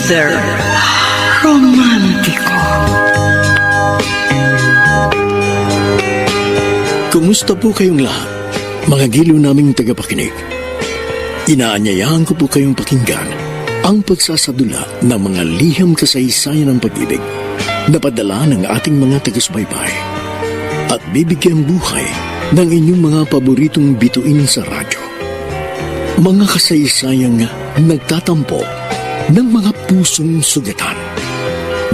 Mr. Romántico. Kumusta po kayong lahat, mga giliw naming tagapakinig? Inaanyayahan ko po kayong pakinggan ang pagsasadula ng mga liham kasaysayan ng pag-ibig na padala ng ating mga taga-subaybay at bibigyan buhay ng inyong mga paboritong bituin sa radyo. Mga kasaysayang nagtatampo ng mga pusong sugatan,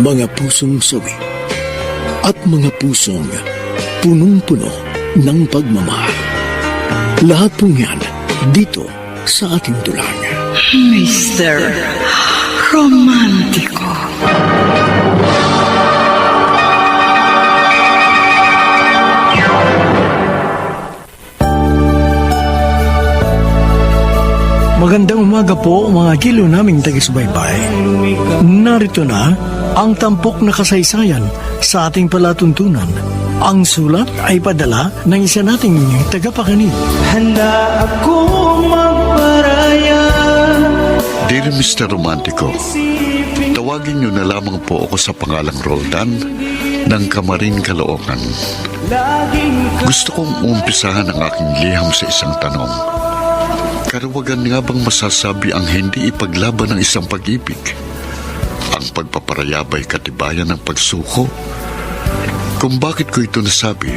mga pusong sawi, at mga pusong punong-puno ng pagmamahal. Lahat po yan dito sa ating tulang. Mr. Romántico. Magandang umaga po mga kilo naming taga-subaybay. Narito na ang tampok na kasaysayan sa ating palatuntunan. Ang sulat ay padala ng isa nating tagapakinig. Handa akong magparaya. Dear Mr. Romantico, tawagin niyo na lamang po ako sa pangalang Roldan ng Kamarin, Caloocan. Gusto kong umpisahan ang aking liham sa isang tanong. Karawagan nga bang masasabi ang hindi ipaglaban ng isang pag-ibig? Ang pagpaparayabay katibayan ng pagsuko? Kung bakit ko ito nasabi,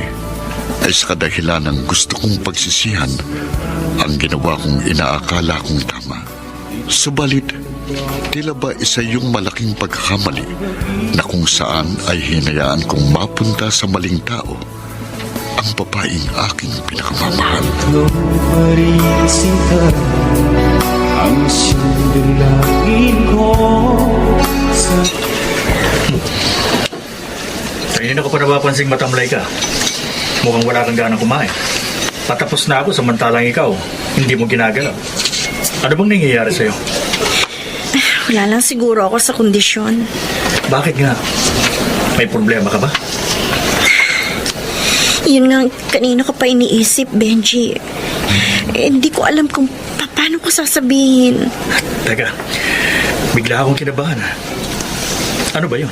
ay sa kadahilan ng gusto kong pagsisihan ang ginawa kong inaakala kong tama. Subalit, tila ba isa yung malaking pagkakamali na kung saan ay hinayaan kong mapunta sa maling tao ang babaeng aking pinakamamahal. Ang sundulangin ko sa... Kanina ko pa napapansing matamlay ka. Mukhang wala kang ganang kumain. Patapos na ako samantalang ikaw, hindi mo ginagalaw. Ano bang nangyayari sa'yo? Wala lang siguro ako sa kondisyon. Bakit nga? May problema ka ba? Yun nga, kanina ko pa iniisip, Benji. Hindi ko alam kung paano ko sasabihin. Teka, bigla akong kinabahan. Ano ba yun?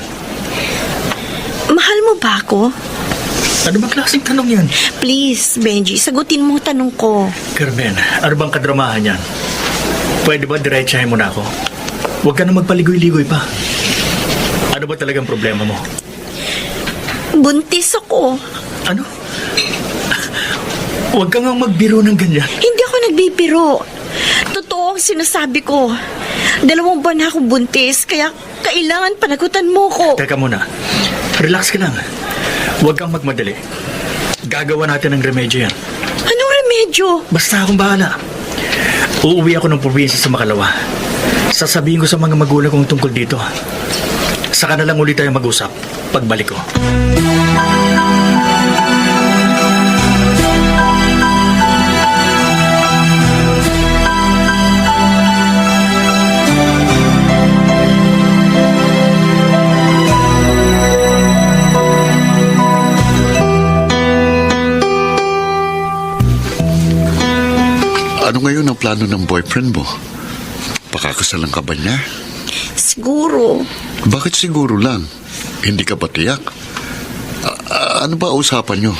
Mahal mo ba ako? Ano ba klaseng tanong yan? Please, Benji, sagutin mo ang tanong ko. Carmen, ano bang kadramahan yan? Pwede ba diretsahin mo na ako? Huwag ka na magpaligoy-ligoy pa. Ano ba talagang problema mo? Buntis ako. Ano? Huwag ka nga magbiro ng ganyan. Hindi ako nagbibiro. Totoo ang sinasabi ko. 2 buwan na akong buntis, kaya kailangan panagutan mo ko. Teka muna. Relax ka lang. Huwag kang magmadali. Gagawa natin ng remedyo yan. Anong remedyo? Basta akong bahala. Uuwi ako ng probinsya sa Makalawa. Sasabihin ko sa mga magulang kong tungkol dito. Saka na lang ulit tayo mag-usap pagbalik ko. Ano ngayon ang plano ng boyfriend mo? Pakakasalan ka ba niya? Siguro. Bakit siguro lang? Hindi ka ba tiyak? Ano ba usapan niyo?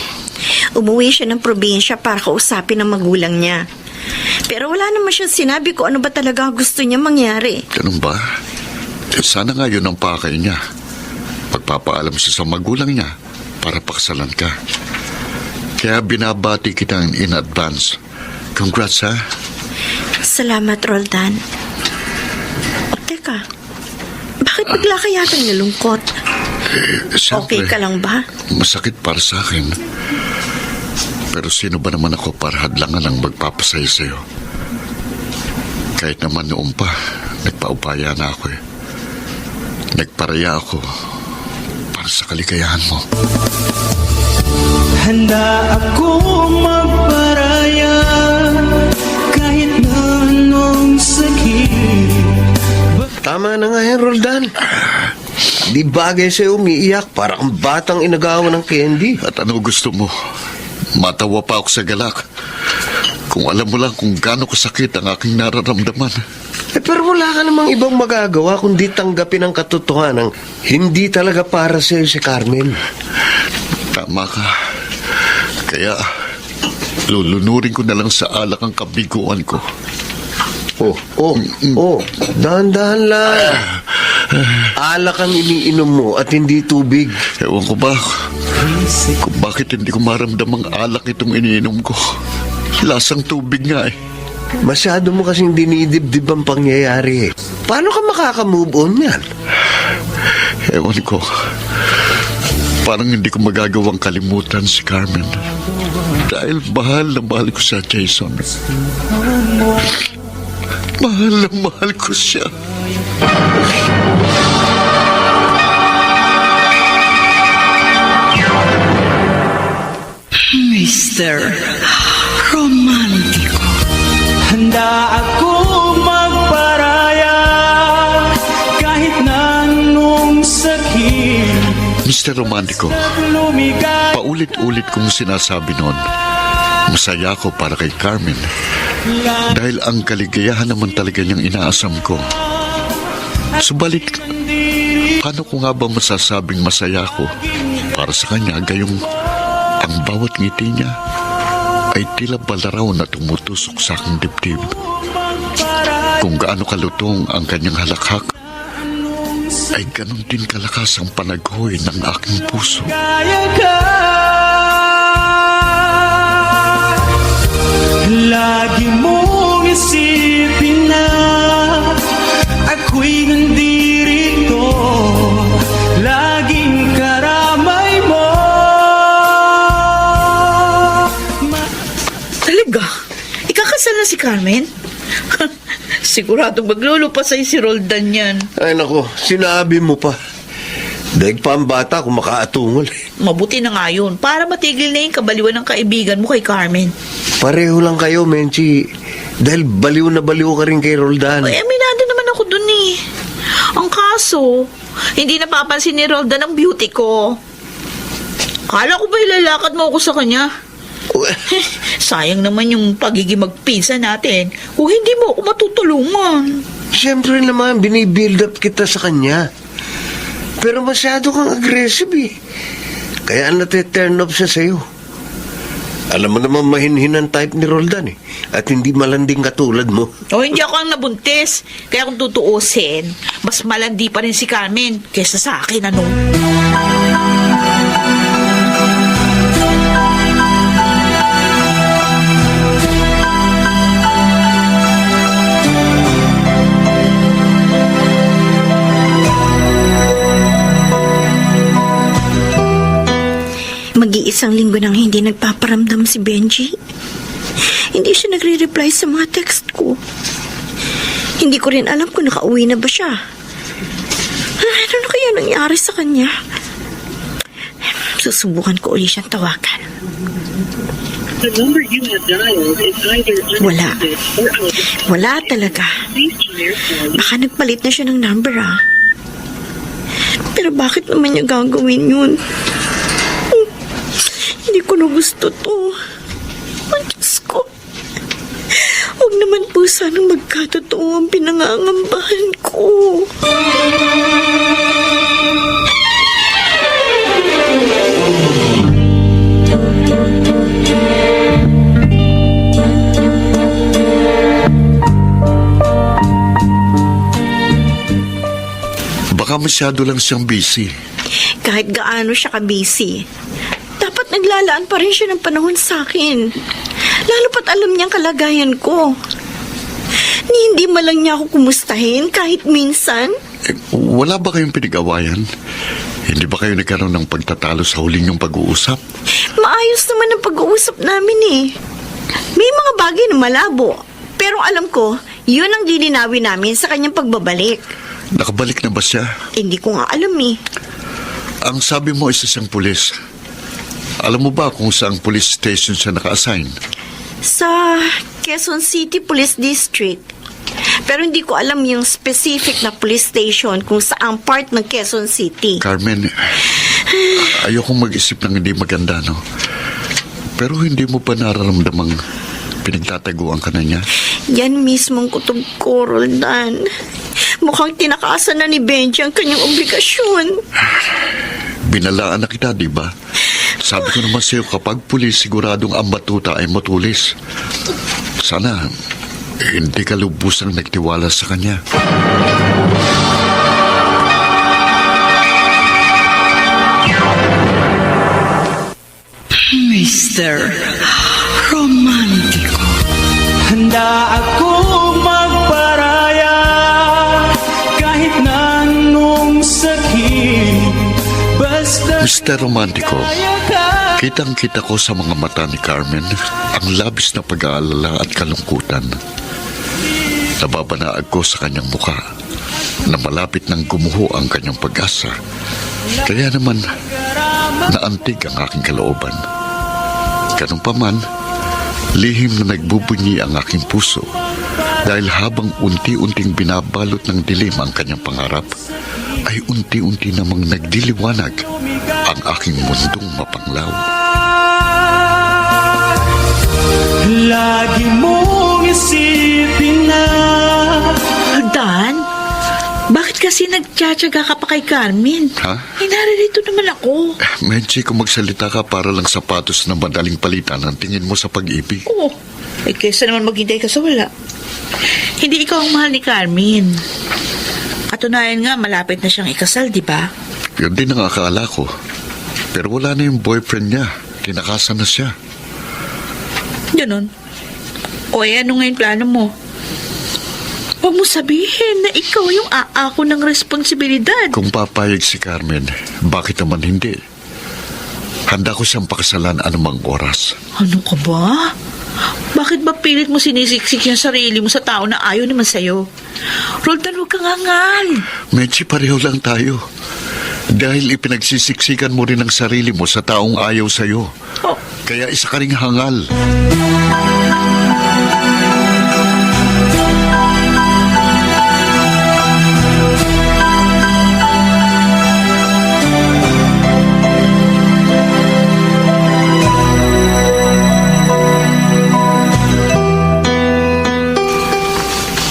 Umuwi siya ng probinsya para kausapin ang magulang niya. Pero wala naman siyang sinabi ko ano ba talaga gusto niya mangyari. Ganun ba? Sana nga yun ang pakay niya. Pagpapaalam siya sa magulang niya para pakasalan ka. Kaya binabati kita in advance. Congrats, ha? Salamat, Roldan. Teka, bakit bigla ka yatang nalungkot? Siyempre, Okay ka lang ba? masakit para sa akin. Pero sino ba naman ako para hadlangan ang magpapasaya sa'yo? Kahit naman noon pa, nagpaupaya na ako eh. Nagparaya ako para sa kaligayahan mo. Handa akong magparaya kahit na anong sakit. Tama na nga yan, Roldan. Di bagay sa'yo umiiyak para kang batang inagawa ng candy. At ano gusto mo? Matawa pa ako sa galak. Kung alam mo lang kung gaano kasakit ang aking nararamdaman. Pero wala ka namang ibang magagawa kundi tanggapin ang katotohanan hindi talaga para sa'yo si Carmen. Tama ka. Kaya, lulunurin ko na lang sa alak ang kabiguan ko. Dahan-dahan lang. Alak ang iniinom mo at hindi tubig. Ewan ko ba kung bakit hindi ko maramdam ang alak itong iniinom ko. Lasang tubig nga eh. Masyado mo kasing dinidibdib ang pangyayari eh. Paano ka makaka-move on yan? Ewan ko. Parang hindi ko magagawang kalimutan si Carmen. Dahil mahal na mahal ko siya, Jason. Mahal na mahal ko siya. Mr. Romantico. Handa ako magparaya kahit na anong sakit Mr. Romantico, lumigat. paulit-ulit kong sinasabi noon, masaya ako para kay Carmen. Dahil ang kaligayahan naman talaga niyang inaasam ko. Subalit, paano ko nga ba masasabing masaya ako para sa kanya gayong ang bawat ngiti niya ay tila balaraw na tumutusok sa aking dibdib. Kung gaano kalutong ang kanyang halakhak, ay ganun din kalakas ang panaghoy ng aking puso. Kaya ka lagi mong isipin na ako'y nandirito, laging karamay mo. Talaga? Ikakasal na si Carmen? Siguradong maglulupa sa'yo si Roldan yan. Ay nako, sinabi mo pa. Daig pa ang bata kung makaatungol. Mabuti na nga yun, para matigil na yung kabaliwan ng kaibigan mo kay Carmen. Pareho lang kayo, Menchi. Dahil baliw na baliw ka rin kay Roldan. Ay, aminado naman ako dun eh. Ang kaso, hindi napapansin ni Roldan ang beauty ko. Kala ko ba ilalakad mo ako sa kanya? Sayang naman yung pagiging magpinsa natin kung hindi mo ako matutulungan. Siyempre naman, binibuild up kita sa kanya. Pero masyado kang aggressive eh. Kaya nate-turn off siya sa'yo. Alam mo naman mahinhin ang type ni Roldan eh. At hindi malanding katulad mo. O hindi ako ang nabuntis. Kaya kung tutuusin, mas malandi pa rin si Carmen kaysa sa akin, ano? Mag-iisang linggo nang hindi nagpaparamdam si Benji. Hindi siya nagre-reply sa mga text ko. Hindi ko rin alam kung nakauwi na ba siya. Ano na kaya nangyari sa kanya? Susubukan ko ulit siyang tawagan. The number you have dialed is either Wala. unattended or out of Wala talaga. Please try your phone. Baka nagpalit na siya ng number, ah. Pero bakit naman niya gagawin yun? Hindi ko na gusto to. Ang Diyos ko. Huwag naman po sanang magkatotoo ang pinangangambahan ko. Baka masyado lang siyang busy. Kahit gaano siya ka-busy, dapat naglalaan pa rin siya ng panahon sa akin. Lalo pat alam niyang kalagayan ko. Hindi man lang niya ako kumustahin kahit minsan. Wala ba kayong pinag-awayan? Hindi ba kayo nagkaroon ng pagtatalo sa huling yung pag-uusap? Maayos naman ang pag-uusap namin eh. May mga bagay na malabo. Pero alam ko, yun ang dilinawin namin sa kanyang pagbabalik. Nakabalik na ba siya? Hindi ko nga alam eh. Ang sabi mo isa siyang pulis. Alam mo ba kung saang police station siya naka-assign? Sa Quezon City Police District. Pero hindi ko alam yung specific na police station kung saang part ng Quezon City. Carmen, ayokong mag-isip ng hindi maganda, no? Pero hindi mo pa nararamdamang Pinagtataguan ka na niya? Yan mismong kutob ko, Roldan. Mukhang tinakasan na ni Benji ang kanyang obligasyon. Binalaan na kita, di ba? Sabi ko naman sa'yo, kapag pulis, siguradong ang batuta ay matulis. Sana, hindi ka lubusang nagtiwala sa kanya. Mr. Romantico. Handa akong magparaya kahit na anong sakit. Basta Mr. Romantico, kaya ka. kitang-kita ko sa mga mata ni Carmen ang labis na pag-aalala at kalungkutan. Nababanaag ko sa kanyang mukha na malapit nang gumuho ang kanyang pag-asa. Kaya naman, naantig ang aking kalooban. Ganun pa man, lihim na nagbubunyi ang aking puso dahil habang unti-unting binabalot ng dilim ang kanyang pangarap, ay unti-unti namang nagdiliwanag ang aking mundong mapanglaw. Lagi mong isipin na Dan, bakit kasi nagtsatsaga ka pa kay Carmen? Ha? Naririto naman ako. Menchi, kung magsalita ka para lang sapatos na madaling palitan ang tingin mo sa pag-ibig. Oo. Kesa naman maghintay ka sa wala. Hindi ikaw ang mahal ni Carmen. Katunayan nga, malapit na siyang ikasal, di ba? Yun din ang akala ko. Pero wala na yung boyfriend niya. Tinakasan na siya. Ganon. O ano nga yung plano mo? Huwag mo sabihin na ikaw yung aako ng responsibilidad. Kung papayag si Carmen, bakit naman hindi? Handa ko siyang pakasalan anumang oras. Ano ka ba? Bakit ba pilit mo sinisiksik yung sarili mo sa tao na ayaw naman sa'yo? Roldan, huwag kang hangal. Medyo pareho lang tayo. Dahil ipinagsisiksikan mo rin ang sarili mo sa taong ayaw sa'yo. Oh, Kaya isa ka ring hangal.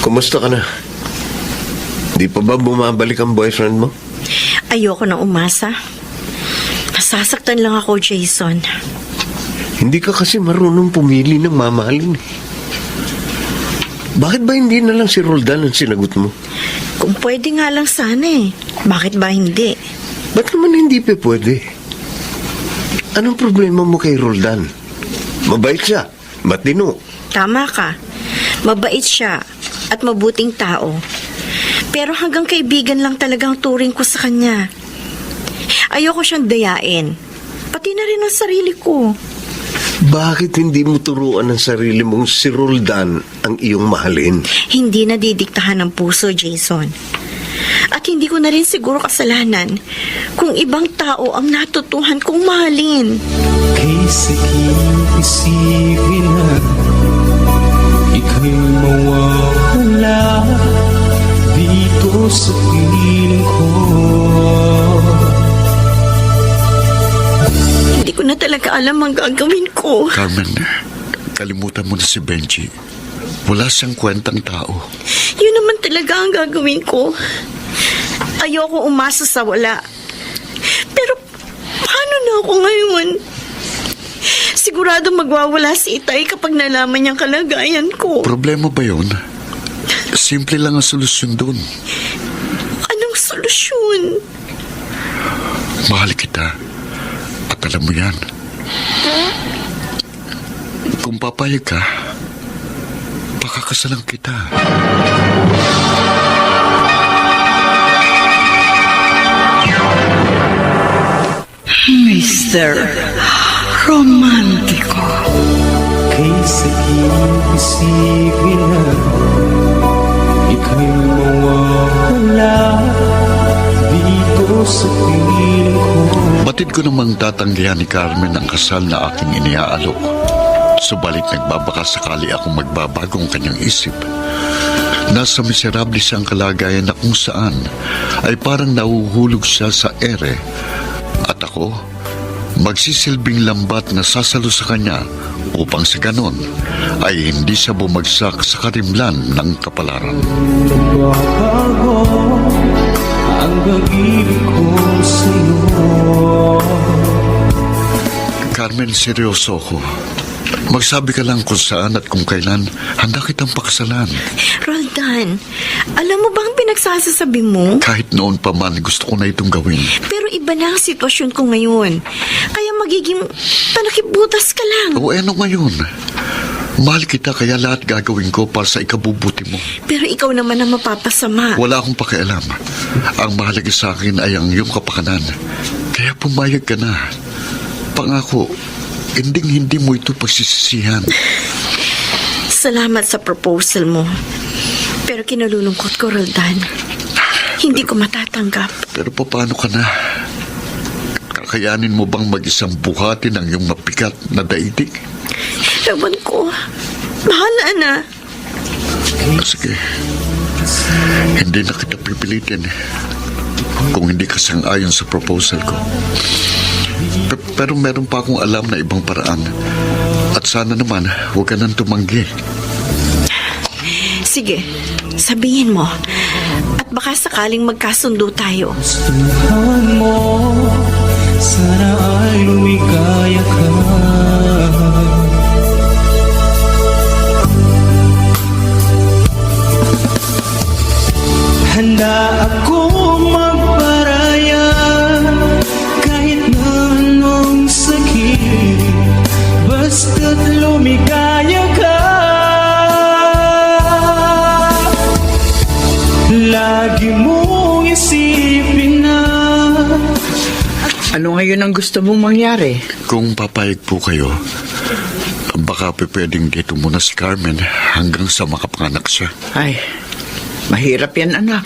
Kumusta ka na? Di pa ba bumabalik ang boyfriend mo? Ayoko na umasa. Nasasaktan lang ako, Jason. Hindi ka kasi marunong pumili ng mamahalin. Bakit ba hindi na lang si Roldan ang sinagot mo? Kung pwede nga lang sana eh. Bakit ba hindi? Ba't naman hindi pa pwede? Anong problema mo kay Roldan? Mabait siya, matino. Tama ka. Mabait siya at mabuting tao. Pero hanggang kaibigan lang talagang turing ko sa kanya. Ayoko siyang dayain. Pati na rin ang sarili ko. Bakit hindi mo turuan ng sarili mong si Roldan ang iyong mahalin? Hindi na didiktahan ng puso, Jason. At hindi ko na rin siguro kasalanan kung ibang tao ang natutuhan kong mahalin. Kaysa isipin na ika'y mawawala dito sa piling ko. Hindi ko na talaga alam ang gagawin ko. Carmen, kalimutan mo na si Benji. Wala siyang kwentang tao. Yun naman talaga ang gagawin ko. Ayoko umasa sa wala. Pero paano na ako ngayon? Sigurado magwawala si Itay kapag nalaman niyang kalagayan ko. Problema ba yun? Simple lang ang solusyon doon. Anong solusyon? Mahal kita. At alam mo yan. Kung papayag ka, pakakasalan kita. Mr. Romantico. Kaysa isipin na ika'y mawawala dito sa piling ko. Batid ko namang tatanggihan ni Carmen ang kasal na aking iniaalok. Subalit nagbabaka sakali akong magbabago ang kanyang isip. Nasa miserable siyang kalagayan na kung saan ay parang nahuhulog siya sa ere. At ako, magsisilbing lambat na sasalo sa kanya upang sa ganon ay hindi siya bumagsak sa karimlan ng kapalaran. Nagbabago ang pag-ibig ko sa'yo. Carmen, seryoso ako. Magsabi ka lang kung saan at kung kailan handa kitang pakasalan. Roldan, alam mo bang pinagsasasabi mo? Kahit noon pa man, gusto ko na itong gawin. Pero iba na ang sitwasyon ko ngayon. Kaya magiging panakibutas ka lang. O ano ngayon? Mahal kita kaya lahat gagawin ko para sa ikabubuti mo. Pero ikaw naman ang mapapasama. Wala akong pakialam. Ang mahalaga sa akin ay ang iyong kapakanan. Kaya pumayag ka na. Pangako, hindi mo ito pagsisisihan. Salamat sa proposal mo. Pero kinalulungkot ko, Roldan. Hindi ko matatanggap. Pero paano ka na? Kakayanin mo bang mag-isang buhatin ang iyong mapikat na daigdig? Ewan ko. Bahala na. Sige. Hindi na kita pipilitin kung hindi ka sang-ayon sa proposal ko. Pero meron pa akong alam na ibang paraan. At sana naman, huwag ka nang tumanggi. Sige, sabihin mo. At baka sakaling magkasundo tayo. Gustuhan mo, sana ay lumigaya ka. Handa akong magparaya kahit na anong sakit, basta't lumigaya ka. Lagi mong isipin na. Ano ngayon ang gusto mong mangyari? Kung papayag po kayo, baka pwedeng dito muna si Carmen hanggang sa makapanganak siya. Ay, mahirap yan, anak.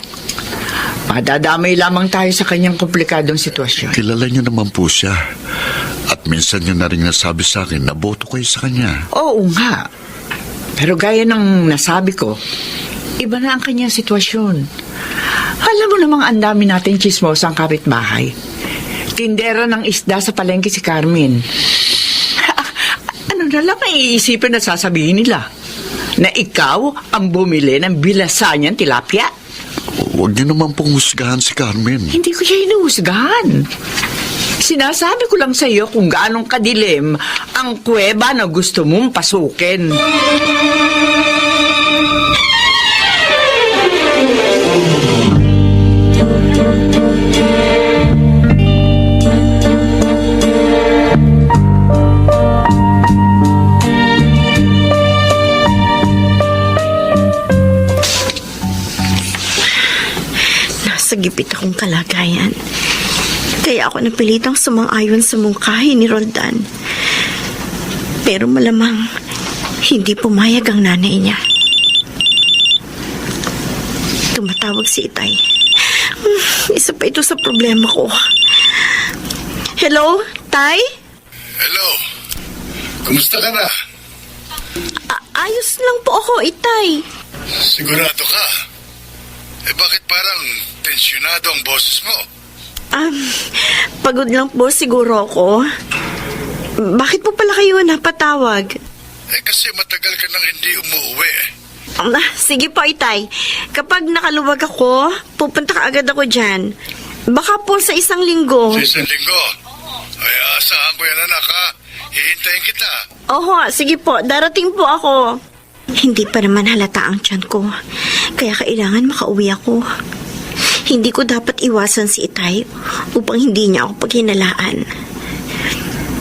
Madadamay lamang tayo sa kanyang komplikadong sitwasyon. Kilala niyo naman po siya. At minsan niyo na rin nasabi sa akin na boto kayo sa kanya. Oo nga. Pero gaya ng nasabi ko, iba na ang kanyang sitwasyon. Alam mo namang ang dami natin chismosang kapitbahay. Tindera ng isda sa palengke si Carmen. Ano na lang ang iisipin na sasabihin nila? Na ikaw ang bumili ng bilasan niyang tilapia? Huwag niyo naman pong husgahan si Carmen. Hindi ko siya inuhusgahan. Sinasabi ko lang sa iyo kung gaanong kadilim ang kuweba na gusto mong pasukin. Nasa gipit akong kalagayan. Kaya ako napilitang sumang-ayon sa mungkahi ni Roldan. Pero malamang hindi pumayag ang nanay niya. Tumatawag si Itay. Isa pa ito sa problema ko. Hello, Tay? Hello. Kumusta ka na? Ayos lang po ako, Itay. Sigurado ka? Bakit parang tensyonado ang boses mo? Pagod lang po siguro ako. Bakit po pala kayo napatawag? Kasi matagal ka nang hindi umuwi. Sige po, Itay. Kapag nakaluwag ako, pupunta ka agad ako dyan. Baka po sa isang linggo. Sa isang linggo? Ay, asahan ko yan, anak, ha? Hihintayin kita. Oho, sige po. Darating po ako. Hindi pa naman halata ang tiyan ko. Kaya kailangan makauwi ako. Hindi ko dapat iwasan si Itay upang hindi niya ako paghinalaan.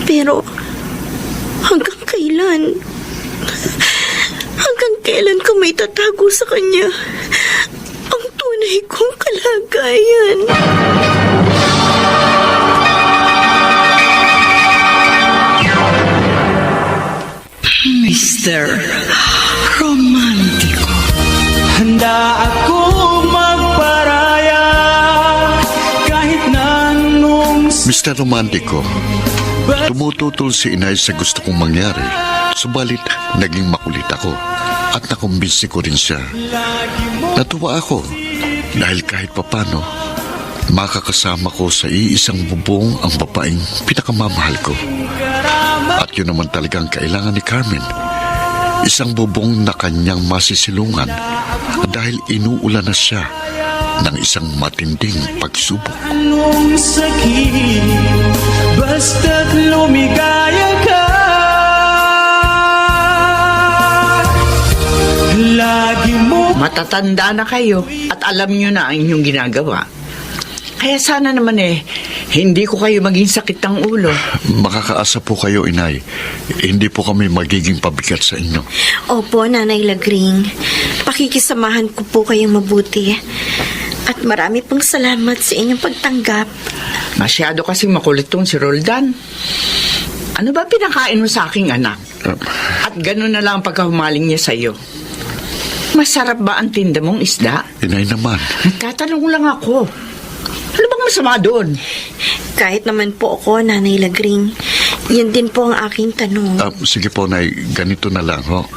Pero, hanggang kailan? Hanggang kailan ko may tatago sa kanya ang tunay kong kalagayan? Mr. Romantico. Handa akong magparaya kahit na anong Mr. Romantico, tumututol si Inay sa gusto kong mangyari. Subalit, naging makulit ako at nakumbinsi ko rin siya. Natuwa ako dahil kahit papano, makakasama ko sa iisang bubong ang babaeng pinakamamahal ko. At yun naman talagang kailangan ni Carmen. Isang bubong na kanyang masisilungan dahil inuulan na siya ng isang matinding pagsubok. Anong sakit, basta't lumigaya ka. Lagi mo Matatanda na kayo at alam nyo na ang inyong ginagawa. Kaya sana naman hindi ko kayo maging sakit ng ulo. Makakaasa po kayo, Inay. Hindi po kami magiging pabigat sa inyo. Opo, Nanay Lagring. Pakikisamahan ko po kayong mabuti. At marami pong salamat sa inyong pagtanggap. Masyado kasing makulit tong si Roldan. Ano ba pinakain mo sa aking anak? At gano'n na lang ang pagkahumaling niya sa'yo. Masarap ba ang tinda mong isda? Inay naman. Tatanong lang ako. Ano bang masama doon? Kahit naman po ako, Nanay Lagring, yan din po ang aking tanong. Sige po, Nay. Ganito na lang, ho.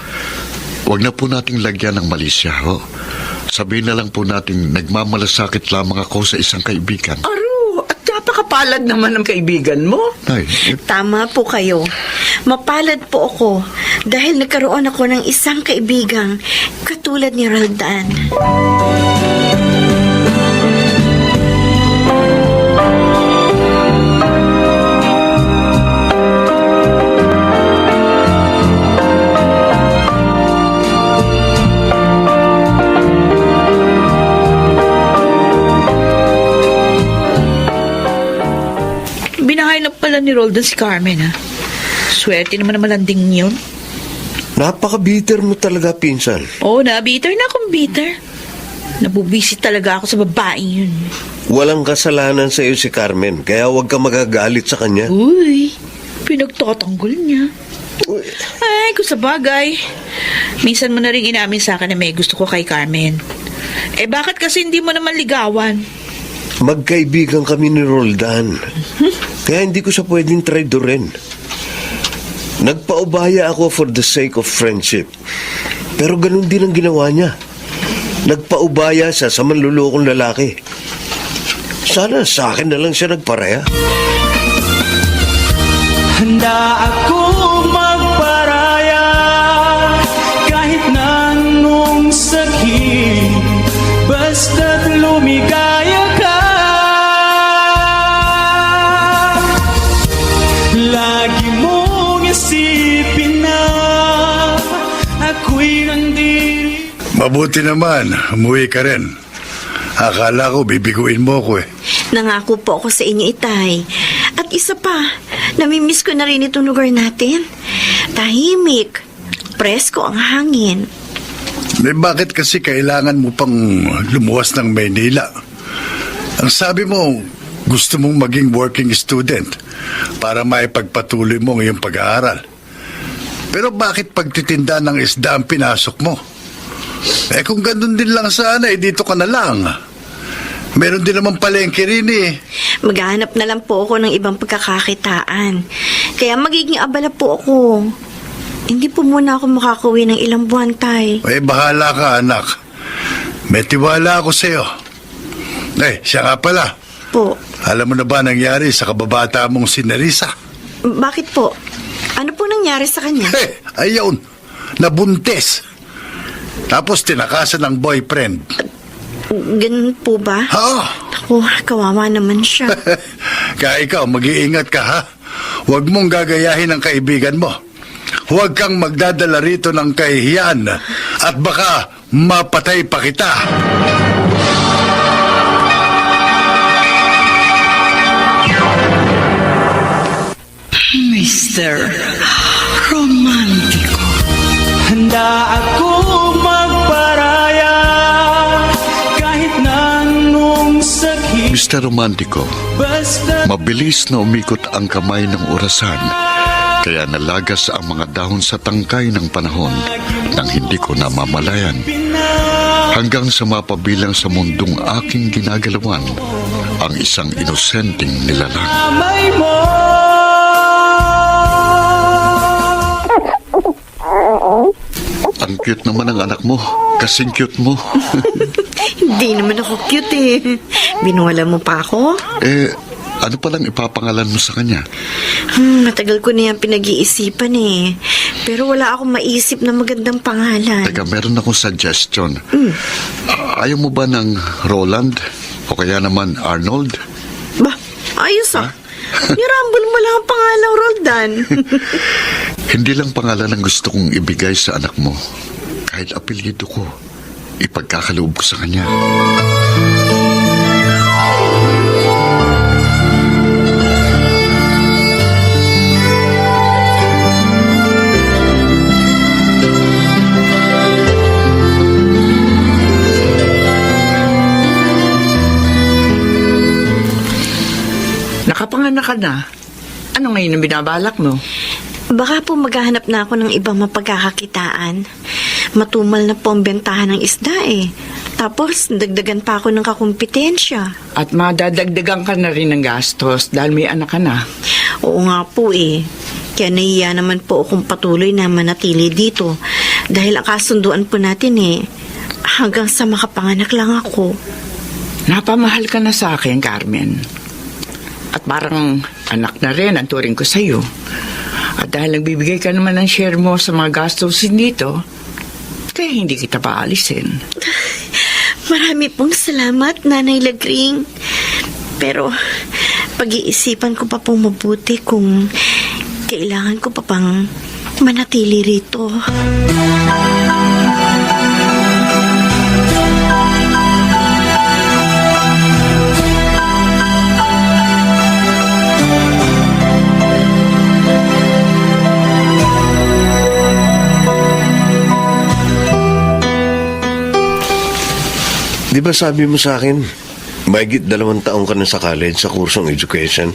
Huwag na po nating lagyan ng malisya, ho. Sabihin na lang po nating nagmamalasakit lamang ako sa isang kaibigan. Aro, at napakapalad naman ng kaibigan mo. Nay, Tama po kayo. Mapalad po ako dahil nagkaroon ako ng isang kaibigang katulad ni Roldan. Binahay na pala ni Roldan si Carmen, ha? Swerte naman na malanding yun. Napaka-bitter mo talaga, pinsan. Oo na, bitter na akong bitter. Nabubisit talaga ako sa babaeng yun. Walang kasalanan sa iyo si Carmen, kaya huwag ka magagalit sa kanya. Uy, pinagtatanggol niya. Ay, kung sa bagay. Minsan mo na rin inamin sa akin na may gusto ko kay Carmen. Bakit kasi hindi mo naman ligawan? Magkaibigan kami ni Roldan. Kaya hindi ko siya pwedeng traidorin. Nagpaubaya ako for the sake of friendship. Pero ganun din ang ginawa niya. Nagpaubaya siya sa manlulokong lalaki. Sana sa akin na lang siya nagpareha. handa akong magparaya kahit na anong sakit, basta't lumigaya ka. Lagi mong isipin na ako'y nandito. Mabuti naman, umuwi ka rin. Akala ko bibiguin mo ko eh. Nangako po ako sa inyo, Itay. At isa pa, namimiss ko na rin itong lugar natin. Tahimik, presko ang hangin. Bakit kasi kailangan mo pang lumuwas ng Maynila? Ang sabi mo, gusto mong maging working student para maipagpatuloy mo ngayong pag-aaral. Pero bakit pagtitinda ng isda ang pinasok mo? Kung ganun din lang sana, dito ka na lang. Meron din naman palengke rin eh. Maghahanap na lang po ako ng ibang pagkakakitaan. Kaya magiging abala po ako. Hindi po muna ako makakauwi ng ilang buwan, Tay. Bahala ka, anak. May tiwala ako sa'yo. Siya nga pala. Po. Alam mo na ba nangyari sa kababata mong si Nerissa? Bakit po? Ano po nangyari sa kanya? Ayun, nabuntis. Tapos tinakasan ng boyfriend. Ganun po ba? Oo. Ako, kawawa naman siya. Kaya ikaw, mag-iingat ka ha. Huwag mong gagayahin ang kaibigan mo. Huwag kang magdadala rito ng kahihiyan at baka mapatay pa kita. Mr. Romantico. Handa akong magparaya kahit na anong sakit, Mr. Romantico, basta mabilis na umikot ang kamay ng orasan, kaya nalagas ang mga dahon sa tangkay ng panahon nang hindi ko namamalayan. Hanggang sa mapabilang sa mundong aking ginagalawan ang isang inosenteng nilalang. may mo. At Ang cute naman ng anak mo. Kasing cute mo. Hindi naman ako cute eh. Binuwala mo pa ako? Ano palang ipapangalan mo sa kanya? Matagal ko na yan pinag-iisipan eh. Pero wala akong maisip na magandang pangalan. Teka, meron akong suggestion. Ayaw mo ba ng Roland? O kaya naman Arnold? Ba, ayos ah. Nirambol mo lang ang pangalang Roldan. Hindi lang pangalan ang gusto kong ibigay sa anak mo. Kahit apelyido ko, ipagkakaloob ko sa kanya. Nakapanganak ka na. Ano ngayon ang binabalak mo? Baka po maghahanap na ako ng ibang mapagkakakitaan. Matumal na po ang bentahan ng isda eh. Tapos, dagdagan pa ako ng kakumpetensya. At madadagdagan ka na rin ng gastos dahil may anak ka na. Oo nga po eh. Kaya nahiya naman po akong patuloy na manatili dito. Dahil ang kasunduan po natin eh, hanggang sa makapanganak lang ako. Napamahal ka na sa akin, Carmen. At parang anak na rin ang turing ko sa'yo. At dahil nagbibigay ka naman ng share mo sa mga gastusin dito, kaya hindi kita paalisin. Marami pong salamat, Nanay Lagring. Pero, pag-iisipan ko pa pong mabuti kung kailangan ko pa pang manatili rito. Di ba sabi mo sa akin, mahigit 2 taong ka na sa college sa kursong education?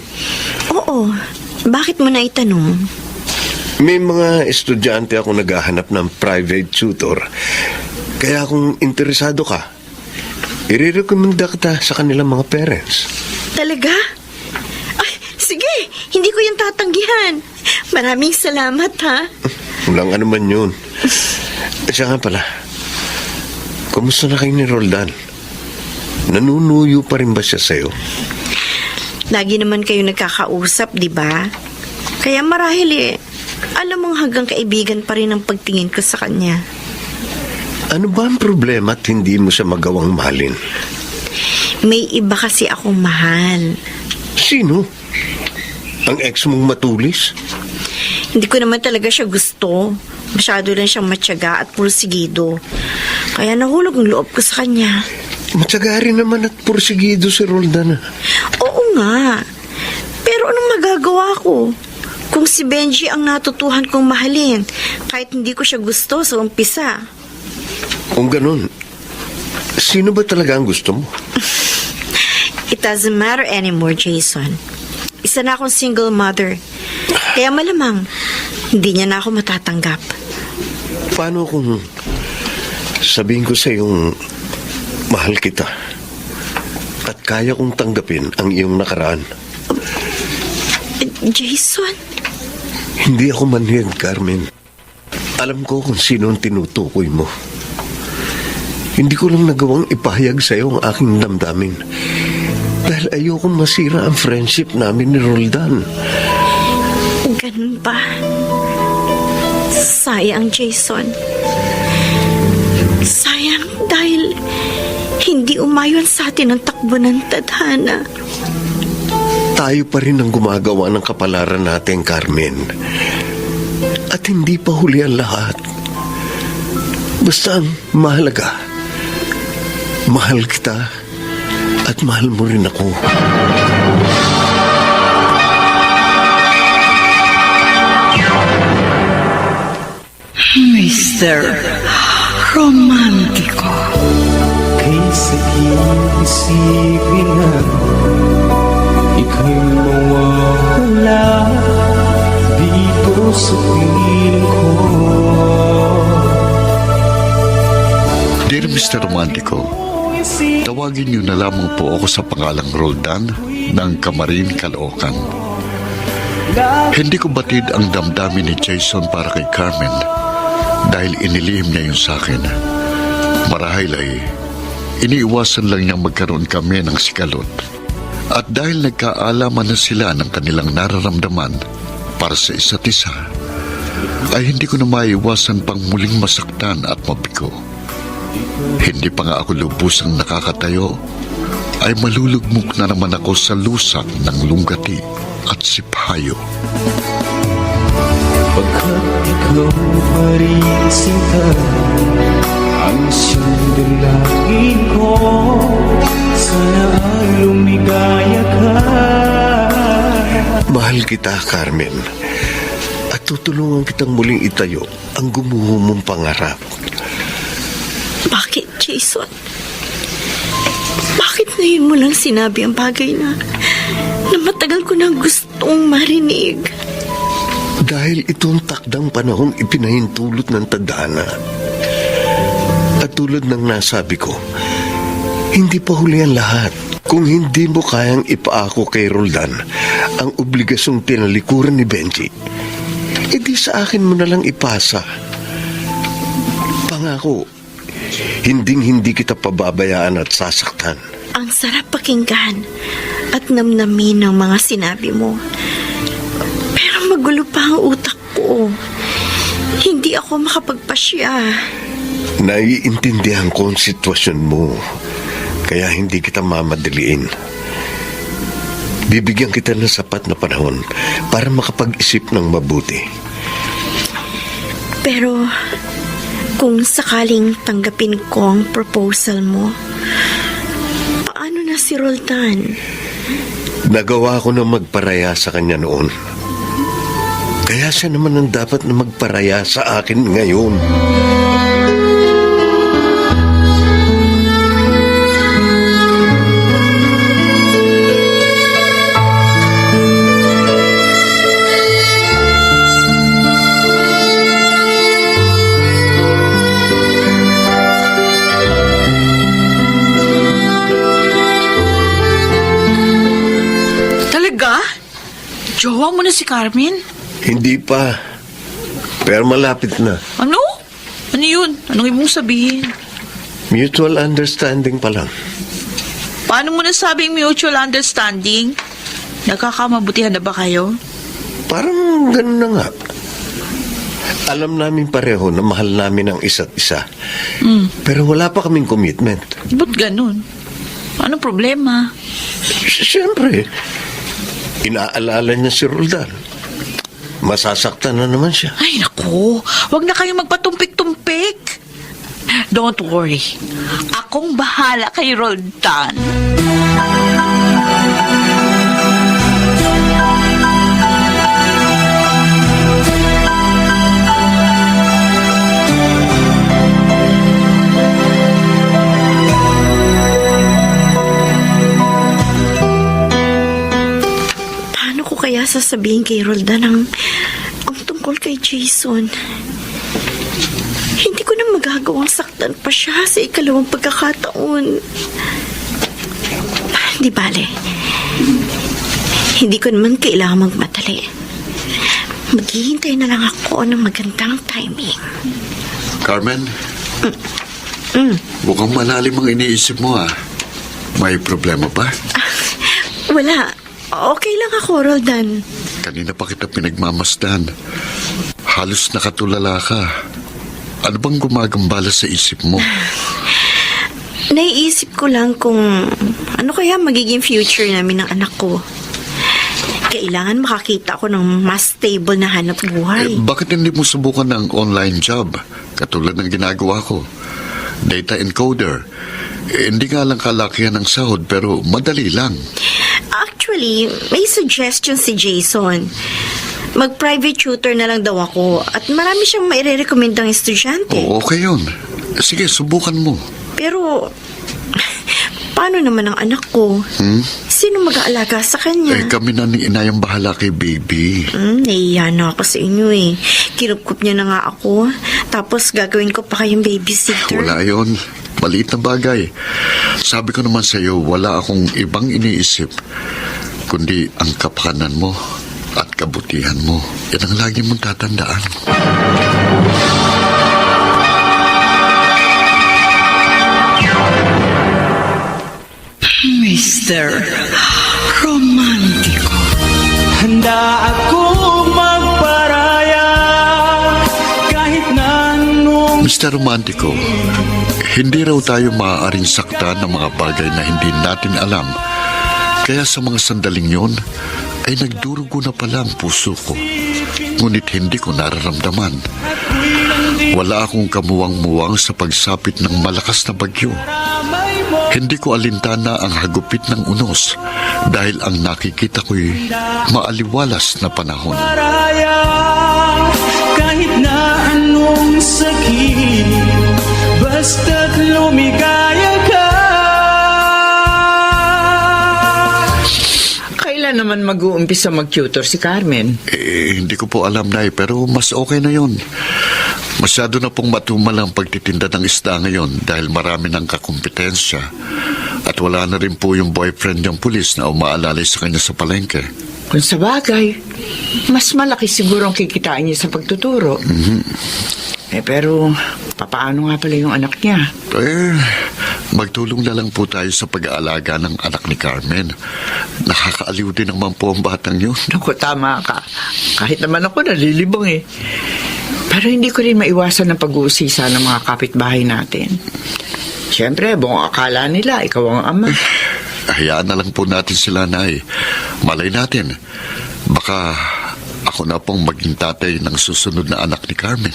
Oo. Bakit mo na itanong? May mga estudyante ako naghahanap ng private tutor. Kaya kung interesado ka, irerekomenda kita sa kanilang mga parents. Talaga? Ay, sige. Hindi ko yung tatanggihan. Maraming salamat, ha? Walang anuman yun. Siya nga pala, kumusta na kayo ni Roldan? Nanunuyo pa rin ba siya sa'yo? Lagi naman kayo nagkakausap, di ba? Kaya marahil eh, alam mong hanggang kaibigan pa rin ang pagtingin ko sa kanya. Ano ba ang problema at hindi mo siya magawang mahalin? May iba kasi akong mahal. Sino? Ang ex mong matulis? Hindi ko naman talaga siya gusto. Masyado lang siyang matyaga at pursigido. Kaya nahulog ang loob ko sa kanya. Matyaga rin naman at pursigido si Roldan. Oo nga. Pero anong magagawa ko? Kung si Benji ang natutuhan kong mahalin, kahit hindi ko siya gusto sa umpisa. Kung ganun, sino ba talaga ang gusto mo? It doesn't matter anymore, Jason. Isa na akong single mother. Kaya malamang, hindi niya na ako matatanggap. Paano kung sabihin ko sa iyong mahal kita at kaya kong tanggapin ang iyong nakaraan? Jason? Hindi ako manhid, Carmen. Alam ko kung sino ang tinutukoy mo. Hindi ko lang nagawang ipahayag sa iyo ang aking damdamin. Dahil ayokong masira ang friendship namin ni Roldan. Ganun ba? Sayang, Jason. Sayang dahil hindi umayon sa atin ang takbo ng tadhana. Tayo pa rin ang gumagawa ng kapalaran natin, Carmen. At hindi pa huli ang lahat. Basta ang mahalaga, mahal kita at mahal mo rin ako. Mr. Romántico. Kay sakit isipin na ika'y mawawala dito sa piling ko. Dear Mr. Romantico, tawagin niyo na lamang po ako sa pangalang Roldan ng Camarin, Caloocan. Hindi ko batid ang damdamin ni Jason para kay Carmen, dahil inilihim niya yun sa akin. Marahil ay iniiwasan lang niyang magkaroon kami ng sikalot. At dahil nagkaalaman na sila ng kanilang nararamdaman para sa isa't isa, ay hindi ko na maiwasan pang muling masaktan at mabigo. Hindi pa nga ako lubusang nakakatayo, ay malulugmok na naman ako sa lusak ng lunggati at sipayo. Pagkat ikaw pa rin sinta, ang siyang dalangin ko, sana ay lumigaya ka. Mahal kita, Carmen. At tutulungan kitang muling itayo ang gumuho mong pangarap. Bakit, Jason? Bakit ngayon mo lang sinabi ang bagay na matagal ko na gustong marinig? Dahil itong takdang panahon ipinahintulot ng tadhana. At tulad ng nasabi ko, hindi pa huli ang lahat. Kung hindi mo kayang ipaako kay Roldan ang obligasyong tinalikuran ni Benji, edi sa akin mo na lang ipasa. Pangako, hinding-hindi kita pababayaan at sasaktan. Ang sarap pakinggan at namnamin ng mga sinabi mo. Pero magulo pa ang utak ko. Hindi ako makapagpasya. Naiintindihan ko ang sitwasyon mo, kaya hindi kita mamadaliin. Bibigyan kita ng sapat na panahon para makapag-isip ng mabuti. Pero kung sakaling tanggapin ko ang proposal mo, paano na si Roldan? Nagawa ko na magparaya sa kanya noon. Kaya siya naman ang dapat na magparaya sa akin ngayon. Talaga? Jowa mo na si Carmen? Hindi pa. Pero malapit na. Ano? Ano yun? Anong ibig mong sabihin? Mutual understanding pa lang. Paano mo nasabing mutual understanding? Nagkakamabutihan na ba kayo? Parang ganun na nga. Alam namin pareho na mahal namin ang isa't isa. Pero wala pa kaming commitment. Ba't ganun? Anong problema? Siyempre, inaalala niya si Roldan. Masasaktan na naman siya. Ay, naku. Huwag na kayong magpatumpik-tumpik. Don't worry. Akong bahala kay Roldan. Kaya sasabihin kay Roldan ang tungkol kay Jason. Hindi ko na magagawang saktan pa siya sa ikalawang pagkakataon. Di bale. Hindi ko naman kailangan magmadali. Maghihintay na lang ako ng magandang timing. Carmen? Mukhang malalim ang iniisip mo, ah. May problema ba? Wala. Okay lang ako, Roldan. Kanina pa kita pinagmamasdan. Halos nakatulala ka. Ano bang gumagambala sa isip mo? Naiisip ko lang kung ano kaya magiging future namin ng anak ko. Kailangan makakita ako ng mas stable na hanap buhay. Bakit hindi mo subukan ng online job? Katulad ng ginagawa ko. Data encoder. Hindi nga lang kalakihan ng sahod pero madali lang. Actually, may suggestion si Jason. Mag-private tutor na lang daw ako at marami siyang maire-recommendang estudyante. Oo, okay yun. Sige, subukan mo. Pero, paano naman ang anak ko? Sino mag-aalaga sa kanya? Kami na ni inayang bahala kay baby. Nahiya na ako sa inyo eh. Kinukup niya na nga ako. Tapos gagawin ko pa kayong babysitter. Wala yun. Maliit na bagay. Sabi ko naman sa iyo, wala akong ibang iniisip kundi ang kapakanan mo at kabutihan mo. Yan ang lagi mong tatandaan. Mr. Romantico. Handa akong magparaya kahit na anong Mr. Romantico, hindi raw tayo maaaring saktan ng mga bagay na hindi natin alam. Kaya sa mga sandaling yon, ay nagdurugo na pala ang puso ko. Ngunit hindi ko nararamdaman. Wala akong kamuwang-muwang sa pagsapit ng malakas na bagyo. Hindi ko alintana ang hagupit ng unos dahil ang nakikita ko'y maaliwalas na panahon. paraya kahit na anong sakit basta't lumigaya ka. Kailan naman mag-uumpisa mag-tutor si Carmen? Hindi ko po alam, Nay, pero mas okay na yon. Masyado na pong matumal ang pagtitinda ng isda ngayon dahil marami ng kakumpetensya. At wala na rin po yung boyfriend niyang pulis na umaalalay sa kanya sa palengke. Kung sa bagay, mas malaki siguro ang kikitain niya sa pagtuturo. Pero, papaano nga pala yung anak niya? Magtulong na lang po tayo sa pag-aalaga ng anak ni Carmen. Nakakaaliw din naman po ang batang yun. Naku, tama ka. Kahit naman ako nalilibang eh. Pero hindi ko rin maiwasan ang pag-uusisa ng mga kapitbahay natin. Siyempre, buong akala nila, ikaw ang ama. Hayaan na lang po natin sila, Nay. Malay natin, baka ako na pong maging tatay ng susunod na anak ni Carmen.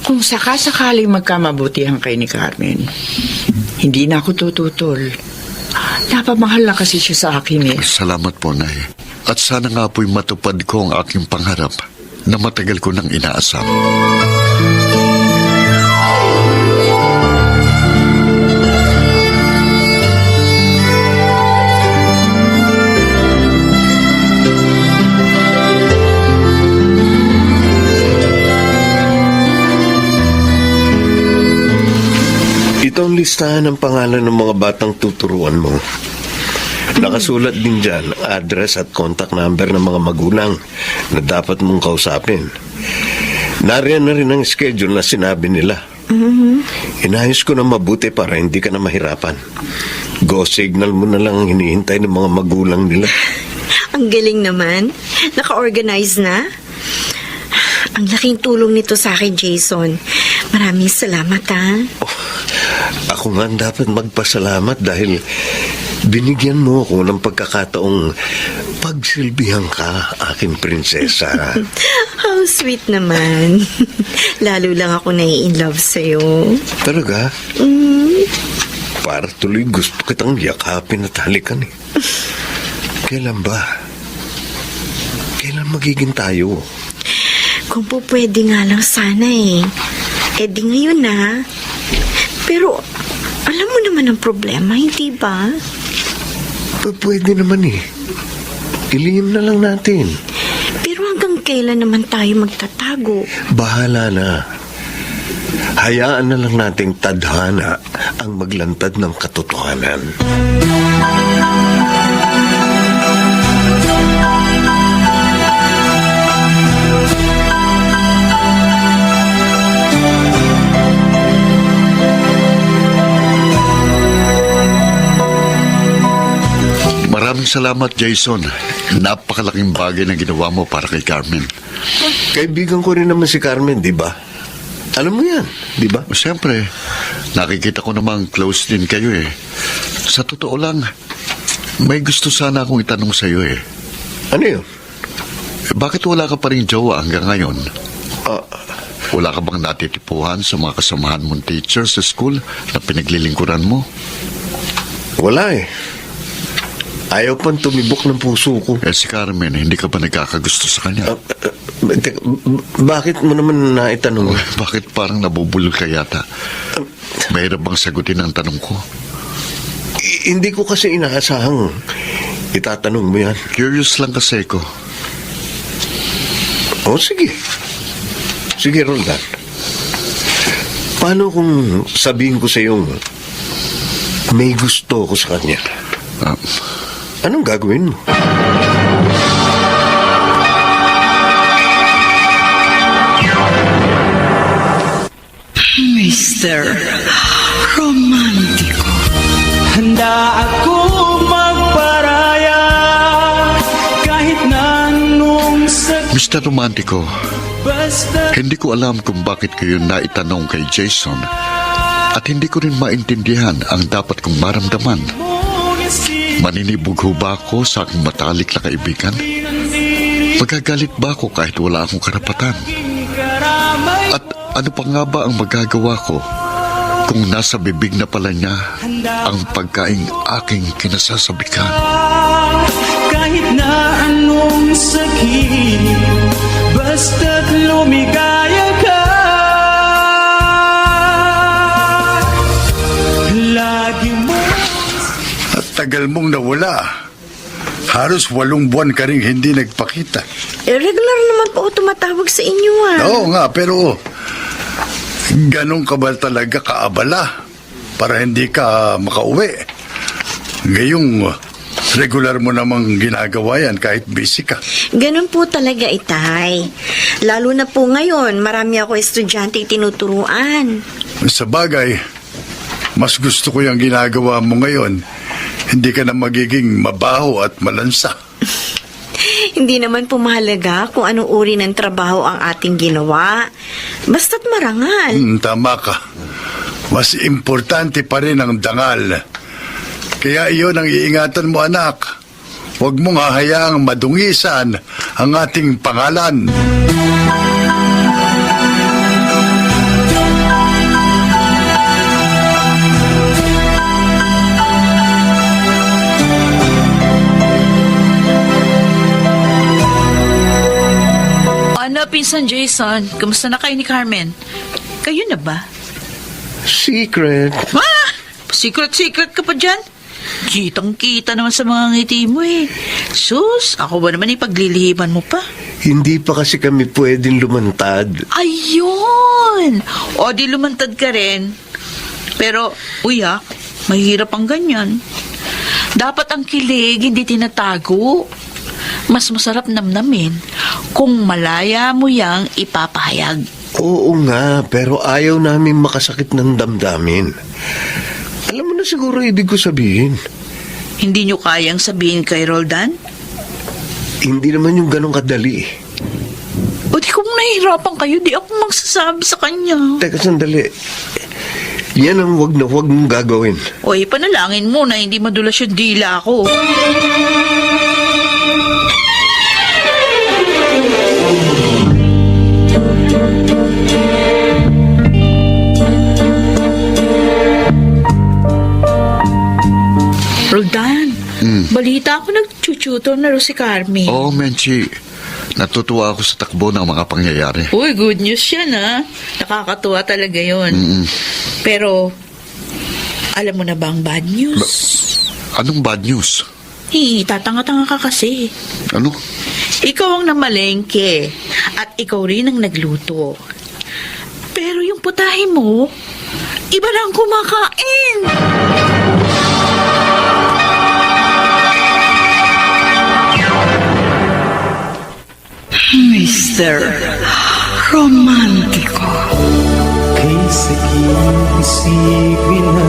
Kung sakasakaling magkamabutihan kay ni Carmen, hindi na ako tututol. Napamahal na kasi siya sa akin eh. Salamat po, Nay. At sana nga po'y matupad ko ang aking pangarap na matagal ko nang inaasam. Ito ang listahan ng pangalan ng mga batang tuturuan mo. Nakasulat din dyan, address at contact number ng mga magulang na dapat mong kausapin. Nariyan na rin ang schedule na sinabi nila. Inayos ko na mabuti para hindi ka na mahirapan. Go signal mo na lang ang hinihintay ng mga magulang nila. Ang galing naman. Naka-organize na. Ang laking tulong nito sa akin, Jason. Maraming salamat, ha? Ako nga ang dapat magpasalamat dahil binigyan mo ako ng pagkakataong pagsilbihan ka, aking prinsesa. How sweet naman. Lalo lang ako nai-inlove sa'yo. Talaga? Para tuloy gusto kitang yakapin at halikan eh. Kailan ba? Kailan magiging tayo? Kung po pwede nga lang sana eh. Eh di ngayon na. Pero alam mo naman ang problema, hindi ba? Pwede naman eh. Ilihim na lang natin. Pero hanggang kailan naman tayo magtatago? Bahala na. Hayaan na lang nating tadhana ang maglantad ng katotohanan. Maraming salamat, Jason. Napakalaking bagay na ginawa mo para kay Carmen. Kaibigan ko rin naman si Carmen, di ba? Alam mo yan, di ba? Siyempre, nakikita ko namang close din kayo eh. Sa totoo lang, may gusto sana akong itanong sa'yo eh. Ano yun? Bakit wala ka pa rin jowa hanggang ngayon? Ah, Wala ka bang natitipuhan sa mga kasamahan mong teacher sa school na pinaglilingkuran mo? wala eh. Ayaw pang tumibok ng puso ko. Si Carmen, hindi ka ba nagkakagusto sa kanya? Bakit mo naman naitanong? Bakit parang nabubulol ka yata? Mahirap bang sagutin ang tanong ko? Hindi ko kasi inaasahang itatanong mo yan. Curious lang kasi ko. Sige. Sige, Roldan. Paano kung sabihin ko sa iyo may gusto ko sa kanya? Anong gagawin mo? Mr. Romantico. Handa akong magparaya Mr. Romantico, hindi ko alam kung bakit kayo naitanong kay Jason at hindi ko rin maintindihan ang dapat kong maramdaman. Maninibog ho ba ako sa aking matalik na kaibigan? Magagalit ba ako kahit wala akong karapatan? At ano pa nga ba ang magagawa ko kung nasa bibig na pala niya ang pagkaing aking kinasasabikan? Kahit na anong sakit, basta't lumigaya ka. Lagi mo. At tagal mong nawala. Halos 8 buwan ka rin hindi nagpakita. Regular naman po ako tumatawag sa inyo, Oo nga, pero ganun ka ba talaga kaabala para hindi ka makauwi? Ngayong regular mo namang ginagawa yan kahit busy ka. Ganun po talaga, Itay. Lalo na po ngayon, marami ako estudyante tinuturuan. Sa bagay, mas gusto ko yung ginagawa mo ngayon. Hindi ka na magiging mabaho at malansa. Hindi naman po mahalaga kung anong uri ng trabaho ang ating ginawa. Basta't marangal. Tama ka. Mas importante pa rin ang dangal. Kaya iyon ang iingatan mo, anak. Huwag mong hahayaang madungisan ang ating pangalan. Ano, Pinsan Jason? Kamusta na kayo ni Carmen? Kayo na ba? Secret. Ah! Secret ka pa dyan? Kitang-kita naman sa mga ngiti mo eh. Sus, ako ba naman ipaglilihiban mo pa? Hindi pa kasi kami pwedeng lumantad. Ayun! O di lumantad ka rin. Pero, mahirap ang ganyan. Dapat ang kilig hindi tinatago. Mas masarap namnamin kung malaya mo yang ipapahayag. Oo nga, pero ayaw namin makasakit ng damdamin. Alam mo na siguro ibig ko sabihin. Hindi nyo kayang sabihin kay Roldan? Hindi naman yung ganong kadali. O di kung nahihirapan kayo, di ako magsasabi sa kanya. Teka, sandali. Yan ang wag na wag mong gagawin. O ipanalangin mo na hindi madulas yung dila ko. Roldan, balita ako nag-tutor na rin si Carmen. Oo, Menchi. Natutuwa ako sa takbo ng mga pangyayari. Uy, good news yan ha. Nakakatuwa talaga yun. Pero, alam mo na ba ang bad news? Anong bad news? Tatanga-tanga ka kasi. Ano? Ikaw ang namalengke at ikaw rin ang nagluto. Pero yung putahe mo, iba lang kumakain. Mr. Romantico. Kay sakit isipin na